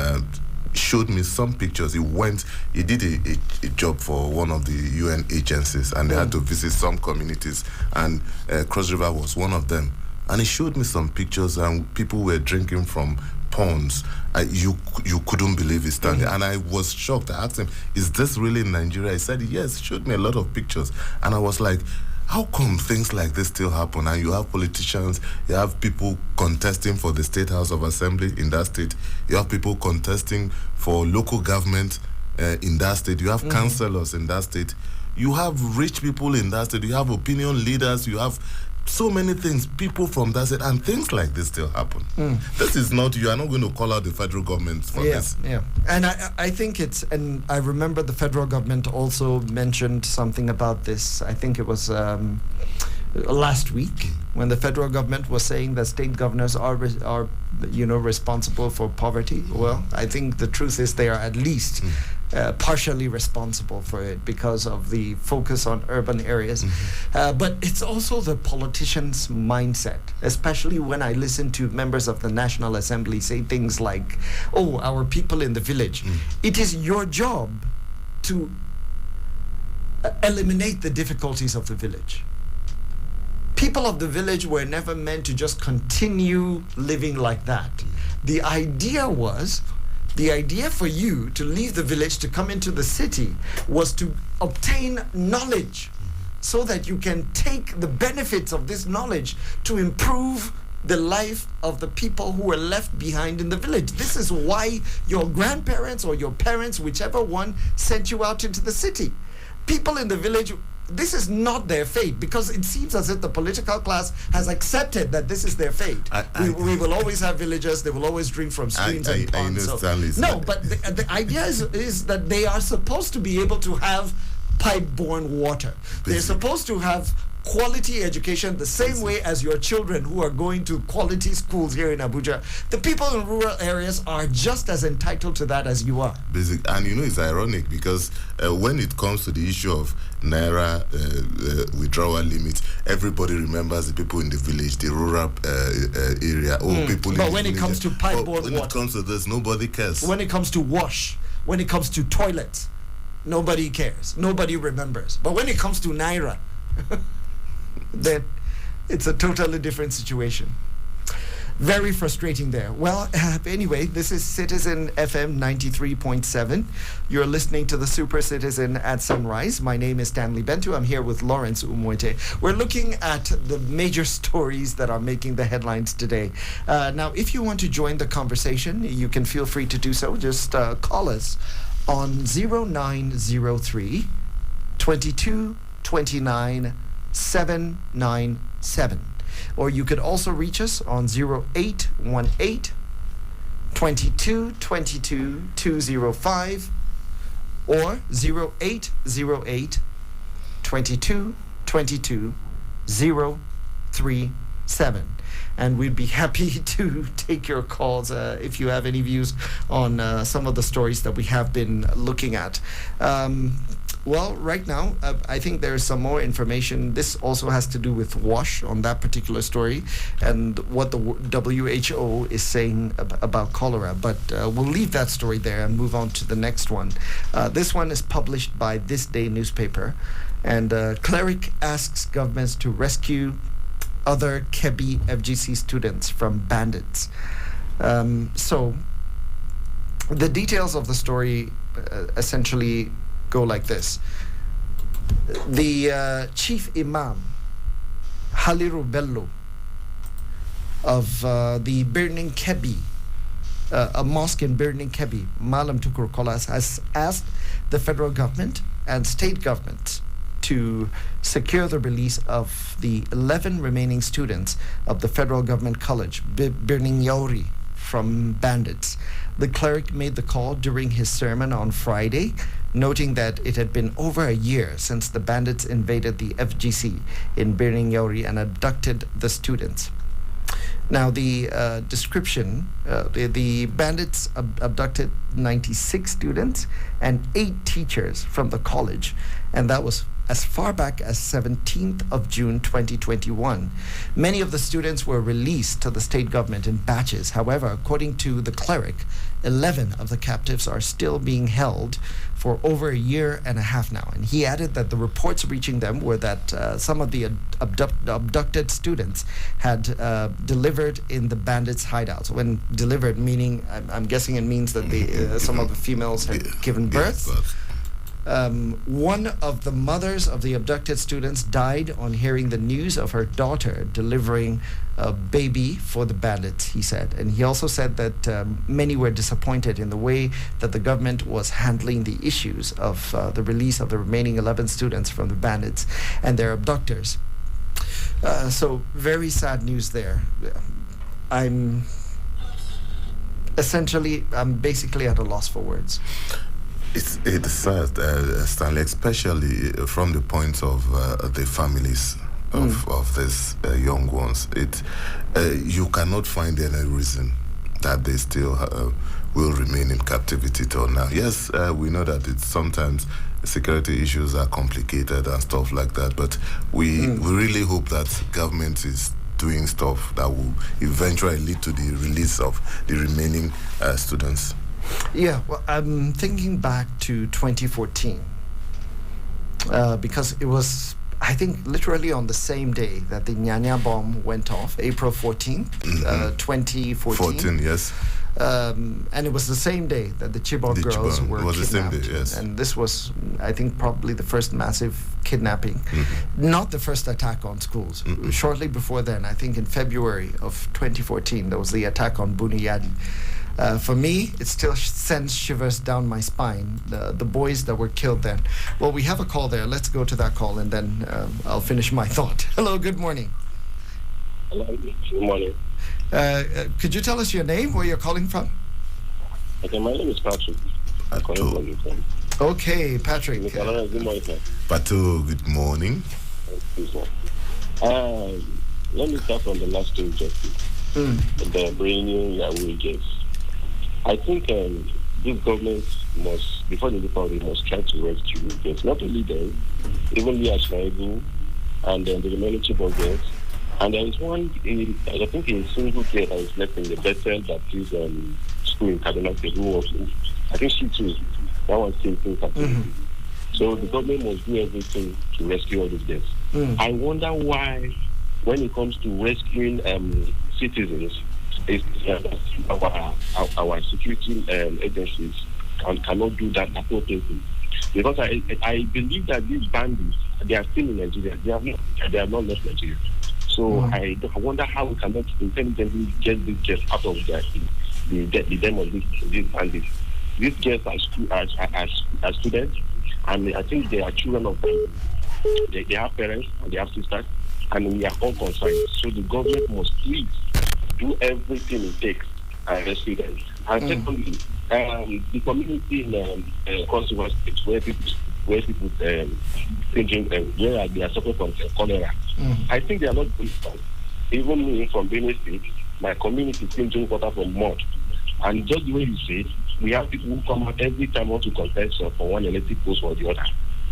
showed me some pictures. He did a job for one of the UN agencies, and they had to visit some communities, and Cross River was one of them. And he showed me some pictures, and people were drinking from ponds. You couldn't believe it, Stanley. And I was shocked. I asked him, is this really in Nigeria? He said, yes. He showed me a lot of pictures. And I was like, how come things like this still happen? And you have politicians, you have people contesting for the State House of Assembly in that state, you have people contesting for local government in that state, you have councillors in that state, you have rich people in that state, you have opinion leaders, you have so many things, people from that state, and things like this still happen. This is not, you are not going to call out the federal government for this. Yeah, and I think it's, and I remember the federal government also mentioned something about this. I think it was last week, when the federal government was saying that state governors are responsible for poverty. Well, I think the truth is they are at least partially responsible for it because of the focus on urban areas. But it's also the politicians' mindset, especially when I listen to members of the National Assembly say things like, oh, our people in the village. It is your job to eliminate the difficulties of the village. People of the village were never meant to just continue living like that. The idea for you to leave the village to come into the city was to obtain knowledge so that you can take the benefits of this knowledge to improve the life of the people who were left behind in the village. This is why your grandparents or your parents, whichever one, sent you out into the city. People in the village, this is not their fate, because it seems as if the political class has accepted that this is their fate. We will always have villagers, they will always drink from streams and ponds. No, but the idea is that they are supposed to be able to have pipe-borne water. They're supposed to have quality education the same way as your children who are going to quality schools here in Abuja. The people in rural areas are just as entitled to that as you are. And it's ironic because when it comes to the issue of Naira withdrawal limit, everybody remembers the people in the village, the rural area. But when it comes to pipe-borne water, when it comes to this, nobody cares. When it comes to wash, when it comes to toilets, nobody cares. Nobody remembers. But when it comes to Naira, then it's a totally different situation. Very frustrating there. Well, anyway, this is Citizen FM 93.7. You're listening to the Super Citizen at Sunrise. My name is Stanley Bentu. I'm here with Lawrence Umwete. We're looking at the major stories that are making the headlines today. Now, if you want to join the conversation, you can feel free to do so. Just call us on 0903 22 29 797, or you could also reach us on 0818 22 22 205 or 0808 22 22 037. And we'd be happy to take your calls if you have any views on some of the stories that we have been looking at. Well, right now, I think there's some more information. This also has to do with WASH on that particular story and what the WHO is saying about cholera. But we'll leave that story there and move on to the next one. This one is published by This Day newspaper. And cleric asks governments to rescue other Kebbi FGC students from bandits. So the details of the story essentially go like this. The chief imam, Haliru Bello, of the Birning Kebbi, a mosque in Birning Kebbi, Malam Tukur Kolas, has asked the federal government and state governments to secure the release of the 11 remaining students of the federal government college, Birning Yauri, from bandits. The cleric made the call during his sermon on Friday, noting that it had been over a year since the bandits invaded the FGC in Birning Yauri and abducted the students. Now, the description, the bandits abducted 96 students and 8 teachers from the college, and that was as far back as 17th of June 2021. Many of the students were released to the state government in batches. However, according to the cleric, 11 of the captives are still being held for over a year and a half now. And he added that the reports reaching them were that some of the abducted students had delivered in the bandits' hideouts. When delivered, meaning, I'm guessing it means that some of the females had given birth. One of the mothers of the abducted students died on hearing the news of her daughter delivering a baby for the bandits, he said. And he also said that many were disappointed in the way that the government was handling the issues of the release of the remaining 11 students from the bandits and their abductors. So very sad news there. I'm basically at a loss for words. It's sad, Stanley, especially from the point of the families of these young ones. You cannot find any reason that they still will remain in captivity till now. Yes, we know that it's sometimes security issues are complicated and stuff like that, but we really hope that government is doing stuff that will eventually lead to the release of the remaining students. Yeah, well, I'm thinking back to 2014 because it was, I think, literally on the same day that the Nyanya bomb went off, April 14th, 2014. 14, yes. And it was the same day that the Chibok girls were kidnapped. The same day, yes. And this was, I think, probably the first massive kidnapping. Not the first attack on schools. Shortly before then, I think in February of 2014, there was the attack on Buniyadi. For me, it still sends shivers down my spine, the boys that were killed then. Well, we have a call there. Let's go to that call, and then I'll finish my thought. Hello, good morning. Hello, good morning. Could you tell us your name, where you're calling from? Okay, my name is Patrick. I'm calling from Ukraine. Okay, Patrick. Good morning, sir. Patu, good morning. Thank you, sir. Let me start from the last two justice. The bringing Yahoo case. I think this government must, before they look out, they must try to rescue girls. Not only them, even the Ashmaibu and then the remaining Chibok girls. And there is one, I think a single girl that is left in the Bethel that is school in Kaduna State, who was, I think she too, that one still in captivity. So the government must do everything to rescue all these girls. I wonder why, when it comes to rescuing citizens, our security agencies cannot do that appropriately. Because I believe that these bandits, they are still in Nigeria. They have not left Nigeria. So I wonder how we cannot intelligently get these girls out of the den of these bandits. These girls are students, and I think they are children of them. They have parents and they have sisters, and we are all concerned. So the government must please do everything it takes and rescue them. And secondly, the community in Cross River State where people thinking where they are suffering from cholera. I think they are not good. Even me from Bentu State, my community is drinking water from mud. And just the way you say, we have people who come out every time want to contest for one elected post or the other.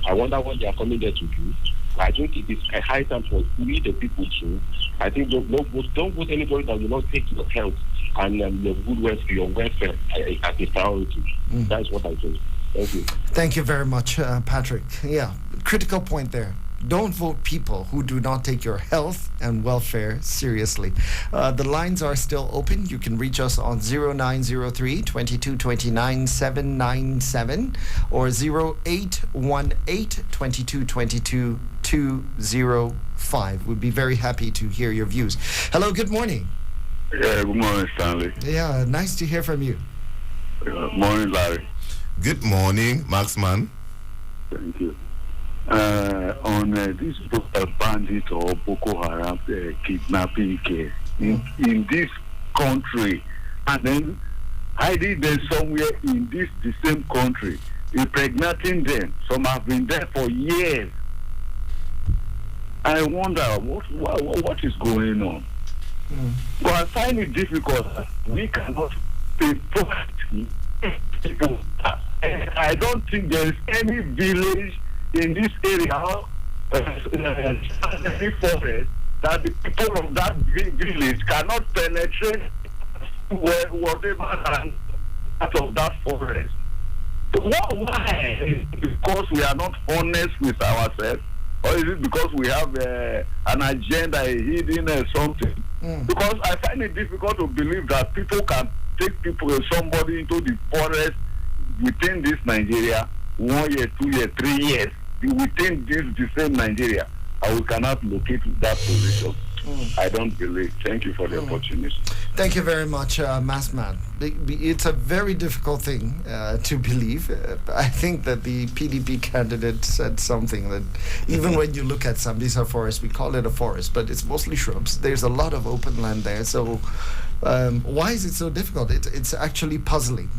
I wonder what they are coming there to do. I think it is a high time for we the people to. I think don't vote anybody that will not take your health and your good welfare, your welfare as a priority. That's what I think. Thank you. Thank you very much, Patrick. Yeah, critical point there. Don't vote people who do not take your health and welfare seriously. The lines are still open. You can reach us on 0903 22 29 797 or 0818 22 22 205. We'd be very happy to hear your views. Hello, good morning. Yeah, good morning, Stanley. Yeah, nice to hear from you. Morning, Larry. Good morning, Maxman. Thank you. On this bandit or Boko Haram kidnapping case in this country, and then hiding them somewhere in the same country, impregnating them. Some have been there for years. I wonder what is going on. But I find it difficult. We cannot pinpoint people. I don't think there is any village in this area, any forest, that the people of that village cannot penetrate whatever out of that forest. Why? Because we are not honest with ourselves, or is it because we have an agenda hidden or something? Because I find it difficult to believe that people can take somebody into the forest within this Nigeria, 1 year, 2 years, 3 years, within the same Nigeria, and we cannot locate that position. I don't believe. Thank you for the opportunity. Thank you very much, Massman. It's a very difficult thing to believe. I think that the PDP candidate said something that even when you look at some, these are forests, we call it a forest, but it's mostly shrubs. There's a lot of open land there. So why is it so difficult? It's actually puzzling.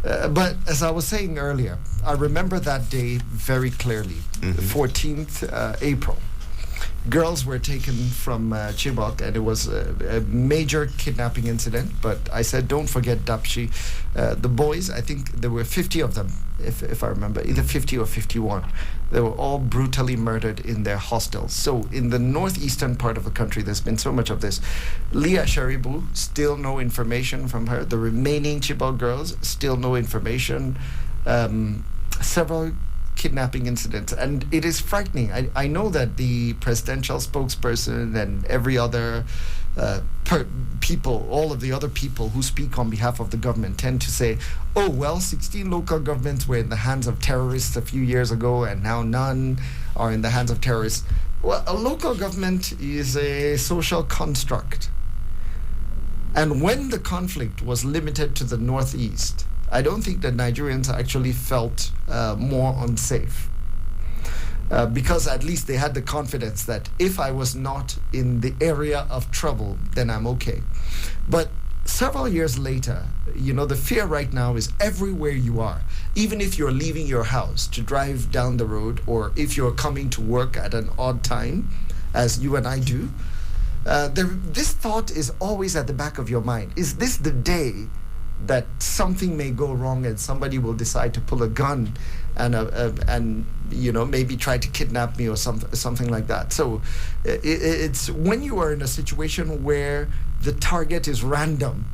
But as I was saying earlier, I remember that day very clearly, 14th April. Girls were taken from Chibok, and it was a major kidnapping incident. But I said, don't forget Dapchi. The boys, I think there were 50 of them, if I remember, either 50 or 51. They were all brutally murdered in their hostels. So in the northeastern part of the country, there's been so much of this. Leah Sharibu, still no information from her. The remaining Chibok girls, still no information. Several kidnapping incidents, and it is frightening. I know that the presidential spokesperson and every other people, all of the other people who speak on behalf of the government tend to say, oh, well, 16 local governments were in the hands of terrorists a few years ago, and now none are in the hands of terrorists. Well, a local government is a social construct. And when the conflict was limited to the northeast, I don't think that Nigerians actually felt more unsafe because at least they had the confidence that if I was not in the area of trouble, then I'm okay. But several years later, the fear right now is everywhere you are. Even if you're leaving your house to drive down the road, or if you're coming to work at an odd time, as you and I do, this thought is always at the back of your mind. Is this the day that something may go wrong and somebody will decide to pull a gun and maybe try to kidnap me or something like that? So it's when you are in a situation where the target is random,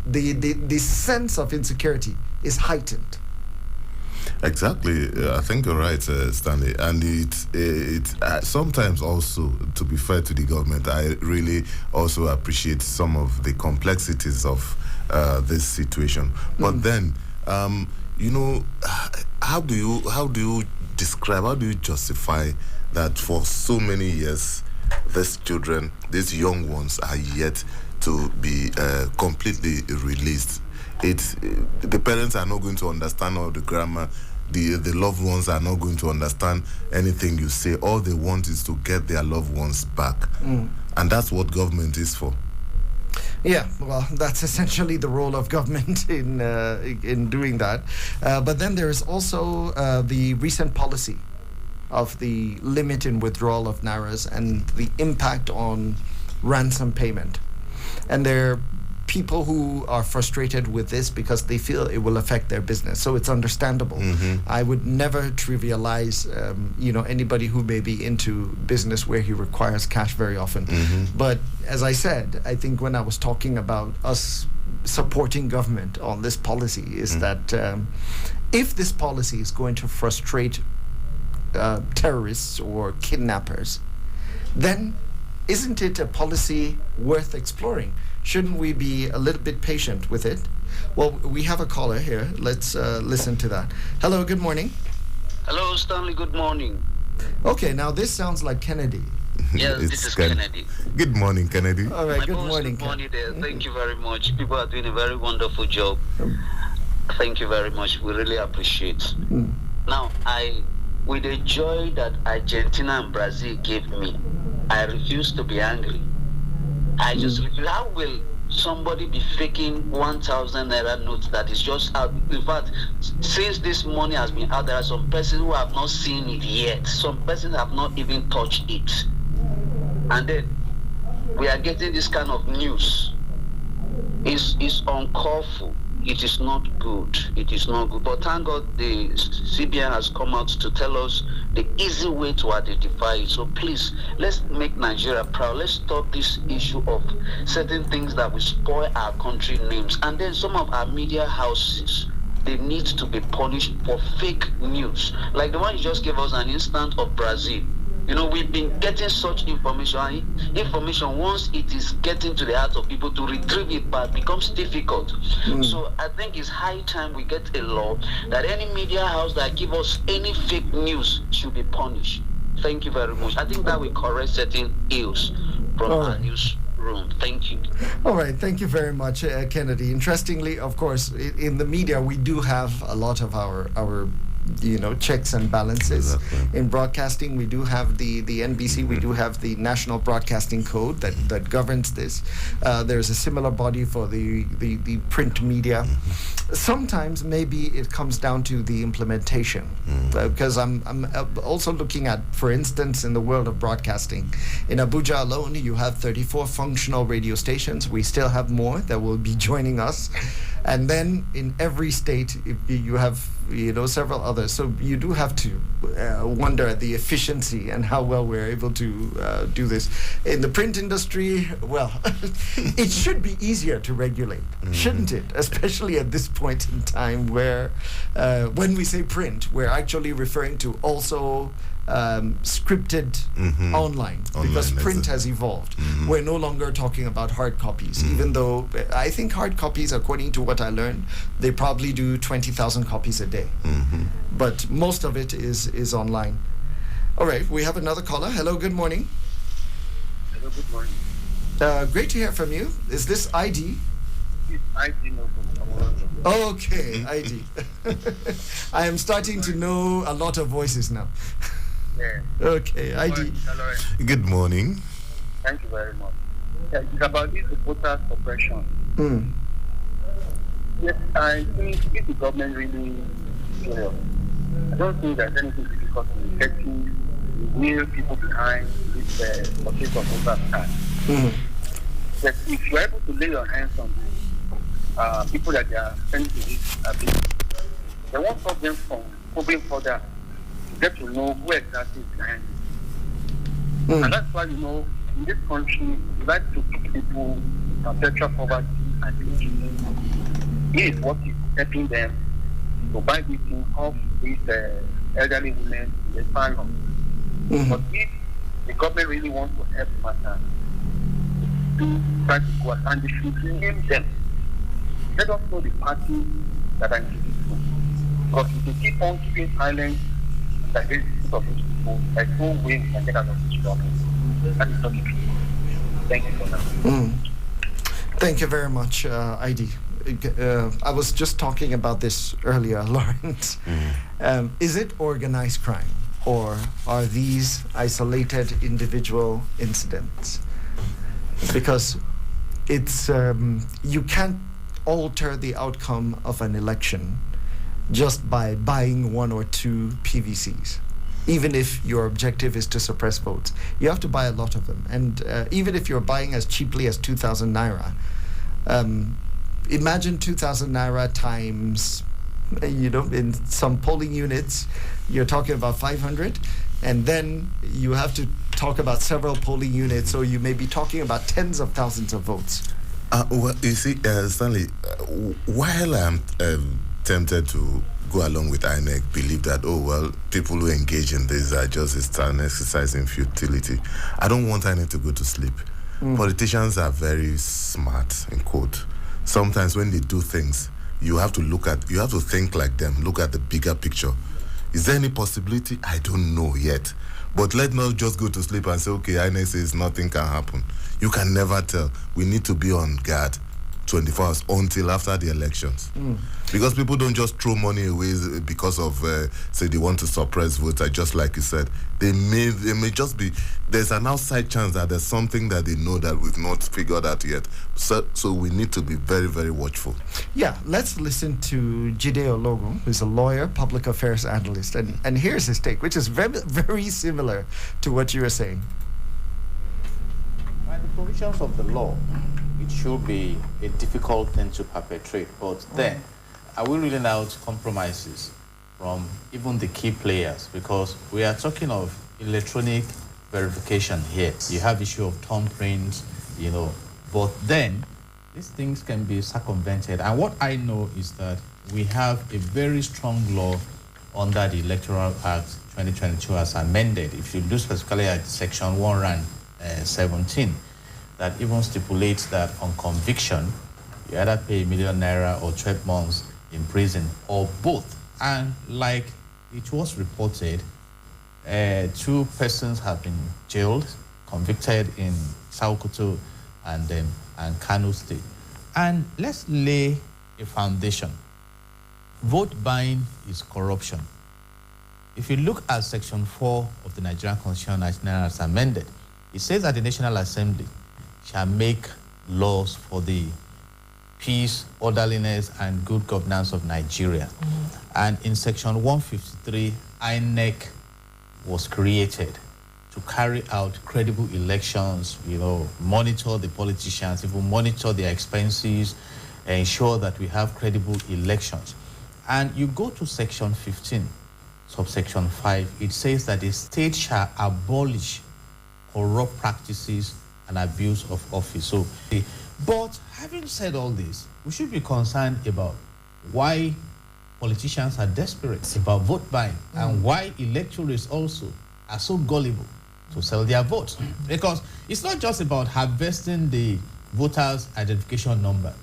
the sense of insecurity is heightened. Exactly. I think you're right, Stanley. And it sometimes also, to be fair to the government, I really also appreciate some of the complexities of this situation. But then, how do you describe, how do you justify that for so many years, these children, these young ones, are yet to be completely released? The parents are not going to understand all the grammar. The loved ones are not going to understand anything you say. All they want is to get their loved ones back. And that's what government is for. Yeah, well, that's essentially the role of government in doing that. But then there is also the recent policy of the limit in withdrawal of Nairas and the impact on ransom payment. And there are people who are frustrated with this because they feel it will affect their business. So it's understandable. I would never trivialize, anybody who may be into business where he requires cash very often. But as I said, I think when I was talking about us supporting government on this policy is that if this policy is going to frustrate terrorists or kidnappers, then isn't it a policy worth exploring? Shouldn't we be a little bit patient with it? Well, we have a caller here. Let's listen to that. Hello, good morning. Hello, Stanley, good morning. Okay, now this sounds like Kennedy. Yes, this is Kennedy. Good morning, Kennedy. All right, good morning. Good morning there. Thank you very much. People are doing a very wonderful job. Thank you very much. We really appreciate. Now, with the joy that Argentina and Brazil gave me, I refuse to be angry. I just refuse. How will somebody be faking 1,000 naira notes that is just out? In fact, since this money has been out, there are some persons who have not seen it yet. Some persons have not even touched it. And then we are getting this kind of news. It's uncalled for. It is not good. It is not good. But thank God the CBN has come out to tell us the easy way to identify it. So please, let's make Nigeria proud. Let's stop this issue of certain things that will spoil our country names. And then some of our media houses, they need to be punished for fake news. Like the one you just gave us an instance of Brazil. We've been getting such information. Information, once it is getting to the heart of people, to retrieve it back becomes difficult. So I think it's high time we get a law that any media house that give us any fake news should be punished. Thank you very much. I think that will correct certain ills from our newsroom. Thank you. All right. Thank you very much, Kennedy. Interestingly, of course, in the media, we do have a lot of our checks and balances. Exactly. In broadcasting, we do have the NBC, we do have the National Broadcasting Code that governs this. There's a similar body for the print media. Sometimes maybe it comes down to the implementation, because I'm also looking at, for instance, in the world of broadcasting. In Abuja alone, you have 34 functional radio stations. We still have more that will be joining us. And then in every state, you have several others. So you do have to wonder at the efficiency and how well we're able to do this. In the print industry, well, it should be easier to regulate, shouldn't it? Especially at this point in time where when we say print, we're actually referring to also scripted online, because print has evolved. We're no longer talking about hard copies, even though I think hard copies, according to what I learned, they probably do 20,000 copies a day. But most of it is online. All right, we have another caller. Hello, good morning. Hello, good morning. Great to hear from you. Is this ID? It's ID. Okay, ID. I am starting to know a lot of voices now. Yeah. Okay, ID. Hello. Good morning. Thank you very much. Yeah, it's about this voter suppression. Yes, I think if the government really serious, I don't think there's anything difficult in getting the real people behind this purchase of voter card. But if you're able to lay your hands on people that they are sending to this abuse, they won't stop them from moving further to get to know who exactly is behind it. And that's why, in this country, we like to put people from sexual poverty and illiteracy. This is what is helping them to buy these things off these elderly women in the salon. But if the government really wants to help matters, to try to go out, and they should name them. Let us know the parties that are in this one. Because if they keep on keeping silent against the of these people, there's no way we can get out of this problem. That is not the truth. Thank you for now. Thank you very much, ID. I was just talking about this earlier, Lawrence. Is it organized crime, or are these isolated individual incidents? Because it's you can't alter the outcome of an election just by buying one or two PVCs. Even if your objective is to suppress votes, you have to buy a lot of them. And even if you're buying as cheaply as 2,000 naira, imagine 2,000 naira times, in some polling units, you're talking about 500. And then you have to talk about several polling units, so you may be talking about tens of thousands of votes. Well, you see, Stanley, while I'm tempted to go along with INEC, believe that, people who engage in this are just an exercise in futility, I don't want INEC to go to sleep. Politicians are very smart, in quote. Sometimes when they do things, you have to think like them, look at the bigger picture. Is there any possibility? I don't know yet. But let's not just go to sleep and say, okay, INEC says nothing can happen. You can never tell. We need to be on guard 24 hours until after the elections. Because people don't just throw money away because of, say, they want to suppress votes. Just like you said, they may just be, there's an outside chance that there's something that they know that we've not figured out yet. So we need to be very, very watchful. Yeah, let's listen to Jide Ologun, who's a lawyer, public affairs analyst. And here's his take, which is very, very similar to what you were saying. By the provisions of the law, it should be a difficult thing to perpetrate. But then, are we ruling out compromises from even the key players? Because we are talking of electronic verification here. You have issue of thumbprints, but then these things can be circumvented. And what I know is that we have a very strong law under the Electoral Act 2022 as amended. If you look specifically at Section 117, that even stipulates that on conviction, you either pay 1 million naira or 12 months in prison, or both. And like it was reported, 2 persons have been jailed, convicted in Sokoto and Kano State. And let's lay a foundation. Vote buying is corruption. if you look at Section 4 of the Nigerian Constitution as amended, it says that the National Assembly shall make laws for the peace, orderliness, and good governance of Nigeria. And in Section 153, INEC was created to carry out credible elections, monitor the politicians, even monitor their expenses, ensure that we have credible elections. And you go to Section 15, subsection 5, it says that the state shall abolish corrupt practices and abuse of office. So, but having said all this, we should be concerned about why politicians are desperate about vote buying and why electorates also are so gullible to sell their votes. Because it's not just about harvesting the voters' identification number.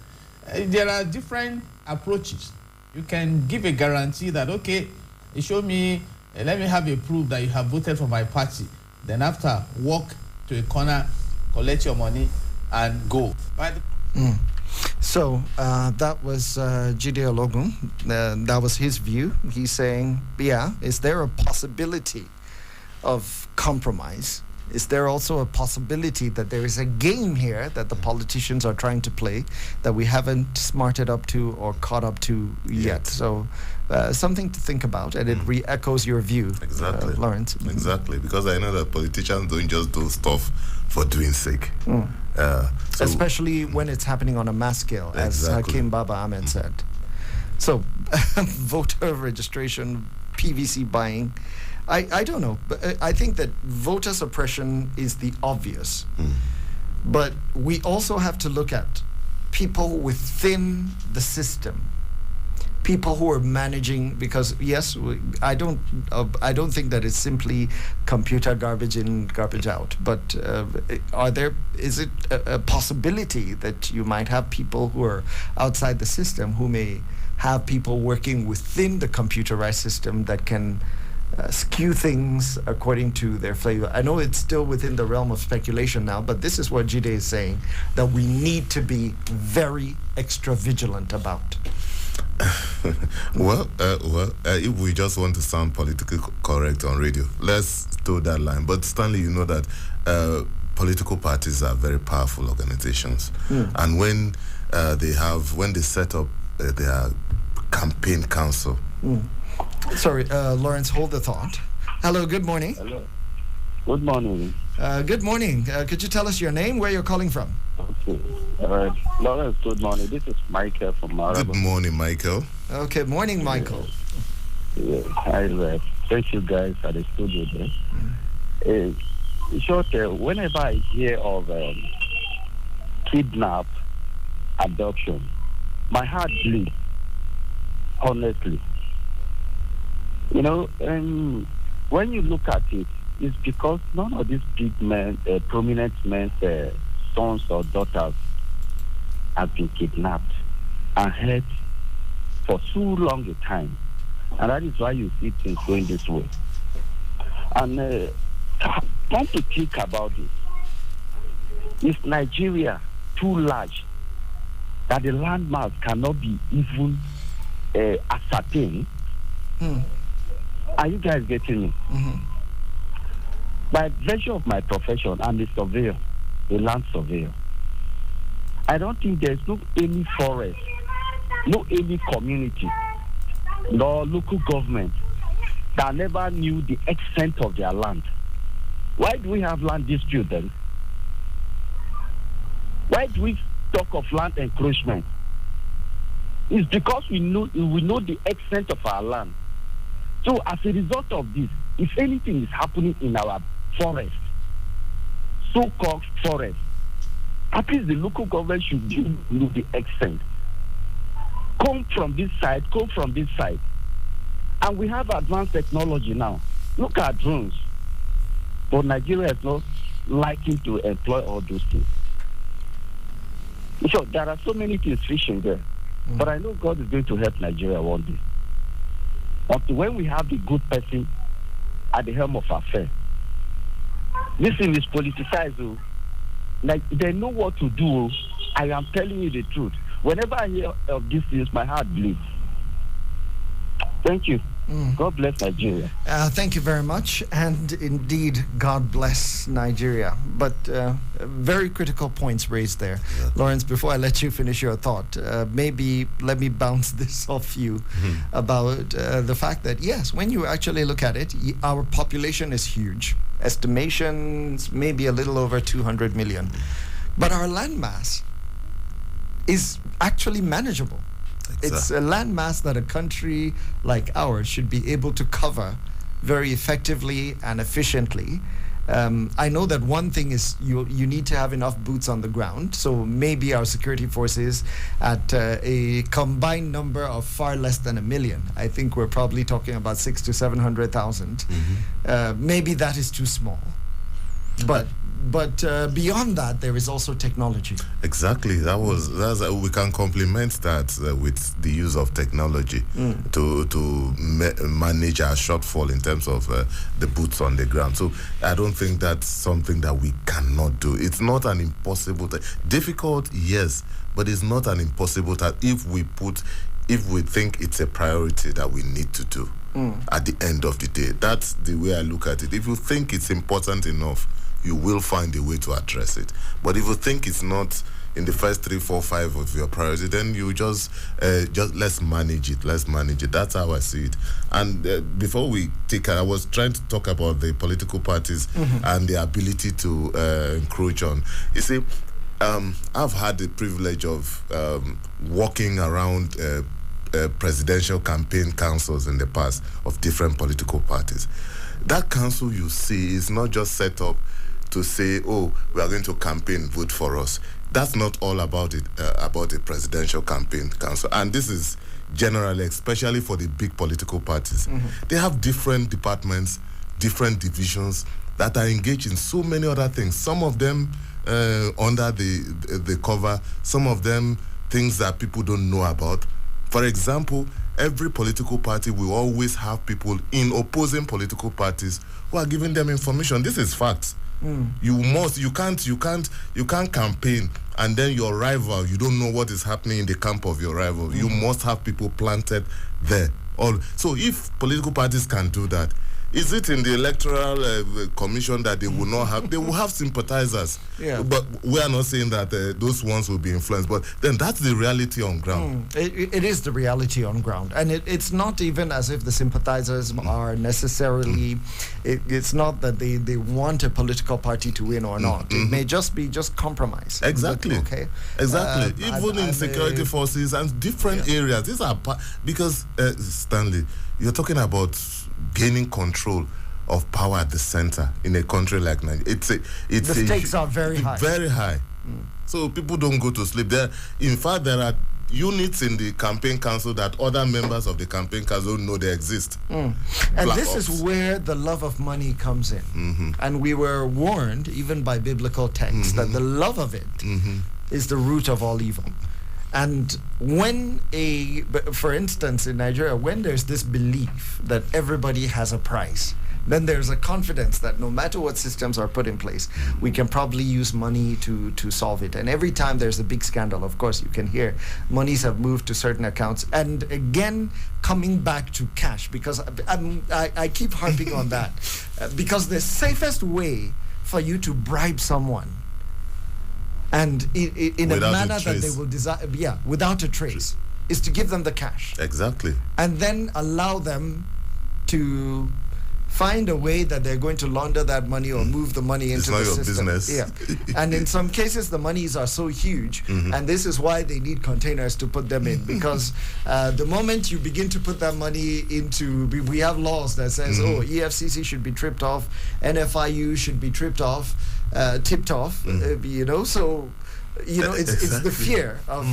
There are different approaches. You can give a guarantee that, okay, show me, let me have a proof that you have voted for my party. Then after, walk to a corner, collect your money, and go. So that was Jide Ologun. That was his view. He's saying, yeah, is there a possibility of compromise? Is there also a possibility that there is a game here that the politicians are trying to play that we haven't smarted up to or caught up to yet? So something to think about, and it re-echoes your view, exactly, Lawrence. Exactly, because I know that politicians don't just do stuff for doing sake. So especially when it's happening on a mass scale, as Hakim Baba Ahmed said. So voter registration, PVC buying, I don't know, but I think that voter suppression is the obvious. But we also have to look at people within the system, people who are managing, because yes, I don't think that it's simply computer garbage in, garbage out. But is it a possibility that you might have people who are outside the system who may have people working within the computerized system that can skew things according to their flavor? I know it's still within the realm of speculation now, but this is what Jide is saying, that we need to be very extra vigilant about. If we just want to sound politically correct on radio, let's toe that line. But Stanley, you know that political parties are very powerful organizations, and when they set up their campaign council. Sorry, Lawrence, hold the thought. Hello, good morning. Hello. Good morning. Good morning. Could you tell us your name, where you're calling from? Okay. Lawrence, good morning. This is Michael from Maraba. Good morning, Michael. Okay, morning, Michael. Yes. Hi, thank you guys at the studio there. Short, whenever I hear of kidnap, adoption, my heart bleeds, honestly. You know, when you look at it, it's because none of these big men, prominent men's sons or daughters have been kidnapped and held for so long a time. And that is why you see things going this way. And come to think about it, is Nigeria too large that the landmass cannot be even ascertained? Are you guys getting me? By virtue of my profession, I'm a surveyor, a land surveyor. I don't think there's any forest, no any community, nor local government that never knew the extent of their land. Why do we have land dispute then? Why do we talk of land encroachment? It's because we know the extent of our land. So as a result of this, if anything is happening in our forest, so-called forest, at least the local government should know the extent. Come from this side. And we have advanced technology now. Look at drones. But Nigeria is not liking to employ all those things. So there are so many things fishing there. But I know God is going to help Nigeria one day. Until when we have the good person at the helm of affairs. This thing is politicized. Like, they know what to do. I am telling you the truth. Whenever I hear of these things, my heart bleeds. Thank you. God bless Nigeria. Thank you very much. And indeed, God bless Nigeria. But very critical points raised there. Yeah. Lawrence, before I let you finish your thought, maybe let me bounce this off you about the fact that, yes, when you actually look at it, our population is huge. Estimations maybe a little over 200 million. But our landmass is actually manageable. Exactly. It's a landmass that a country like ours should be able to cover very effectively and efficiently. I know that one thing is you need to have enough boots on the ground. So maybe our security forces at a combined number of far less than 1 million. I think we're probably talking about 600,000 to 700,000. Maybe that is too small. But beyond that, there is also technology. Exactly. We can complement that with the use of technology to manage our shortfall in terms of the boots on the ground. So I don't think that's something that we cannot do. It's not an impossible thing. Difficult, yes, but it's not an impossible task if we think it's a priority that we need to do at the end of the day. That's the way I look at it. If you think it's important enough, you will find a way to address it. But if you think it's not in the first 3, 4, 5 of your priority, then you just let's manage it. Let's manage it. That's how I see it. And before we take it, I was trying to talk about the political parties and the ability to encroach on. You see, I've had the privilege of walking around presidential campaign councils in the past of different political parties. That council you see is not just set up to say, oh, we are going to campaign, vote for us. That's not all about it, about a presidential campaign council. And this is generally, especially for the big political parties. They have different departments, different divisions that are engaged in so many other things. Some of them under the cover, some of them things that people don't know about. For example, every political party will always have people in opposing political parties who are giving them information. This is facts. You can't campaign and then your rival, you don't know what is happening in the camp of your rival. You must have people planted there. So if political parties can do that, is it in the electoral commission that they will not have? They will have sympathizers. Yeah. But we are not saying that those ones will be influenced. But then that's the reality on ground. It is the reality on ground. And it's not even as if the sympathizers are necessarily... It's not that they want a political party to win or not. It may just be compromise. Exactly. But, okay. Exactly. Even in security forces and different areas. These are... Because, Stanley, you're talking about gaining control of power at the center in a country like Nigeria. The stakes are very high. Very high. So people don't go to sleep. In fact, there are units in the campaign council that other members of the campaign council don't know they exist. And this is where the love of money comes in. And we were warned, even by biblical texts, that the love of it is the root of all evil. And when for instance, in Nigeria, when there's this belief that everybody has a price, then there's a confidence that no matter what systems are put in place, we can probably use money to solve it. And every time there's a big scandal, of course, you can hear monies have moved to certain accounts. And again, coming back to cash, because I keep harping on that, because the safest way for you to bribe someone and in a manner that they will desire, without a trace, is to give them the cash. Exactly. And then allow them to find a way that they're going to launder that money or move the money into the system. It's not your business. And in some cases, the monies are so huge, and this is why they need containers to put them in, because the moment you begin to put that money into, we have laws that says, EFCC should be tripped off, NFIU should be tipped off, so it's the fear of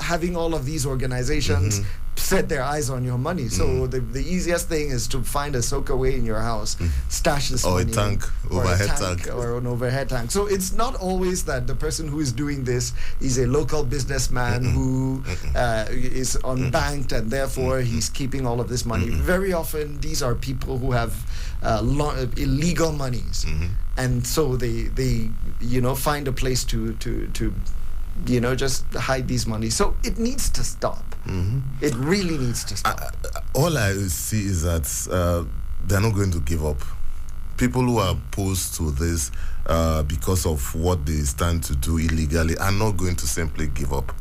having all of these organizations set their eyes on your money. So the easiest thing is to find a soakaway in your house, stash this money, or an overhead tank. So it's not always that the person who is doing this is a local businessman who is unbanked and therefore he's keeping all of this money. Very often these are people who have illegal monies, and so they find a place to just hide these monies. So it needs to stop. It really needs to stop. All I see is that they're not going to give up. People who are opposed to this because of what they stand to do illegally are not going to simply give up.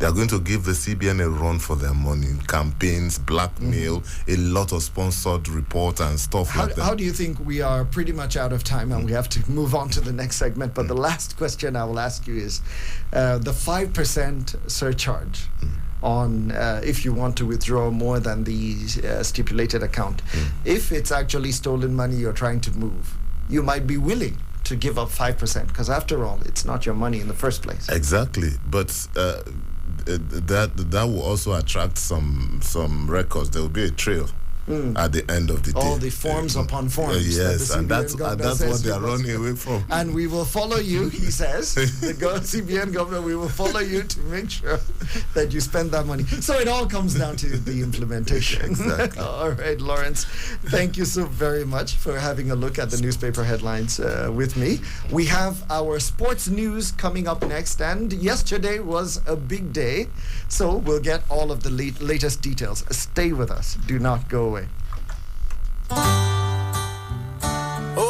They are going to give the CBN a run for their money, campaigns, blackmail, a lot of sponsored reports and stuff like that. How do you think we are pretty much out of time and we have to move on to the next segment? But the last question I will ask you is the 5% surcharge on if you want to withdraw more than the stipulated account. If it's actually stolen money you're trying to move, you might be willing to give up 5% because after all, it's not your money in the first place. Exactly, but that will also attract some records. There will be a trail at the end of the day. All the forms upon forms. Yes, and that's what they are running away from. And we will follow you, he says, the CBN governor, we will follow you to make sure that you spend that money. So it all comes down to the implementation. Exactly. All right, Lawrence, thank you so very much for having a look at the newspaper headlines with me. We have our sports news coming up next, and yesterday was a big day, so we'll get all of the latest details. Stay with us. Do not go away.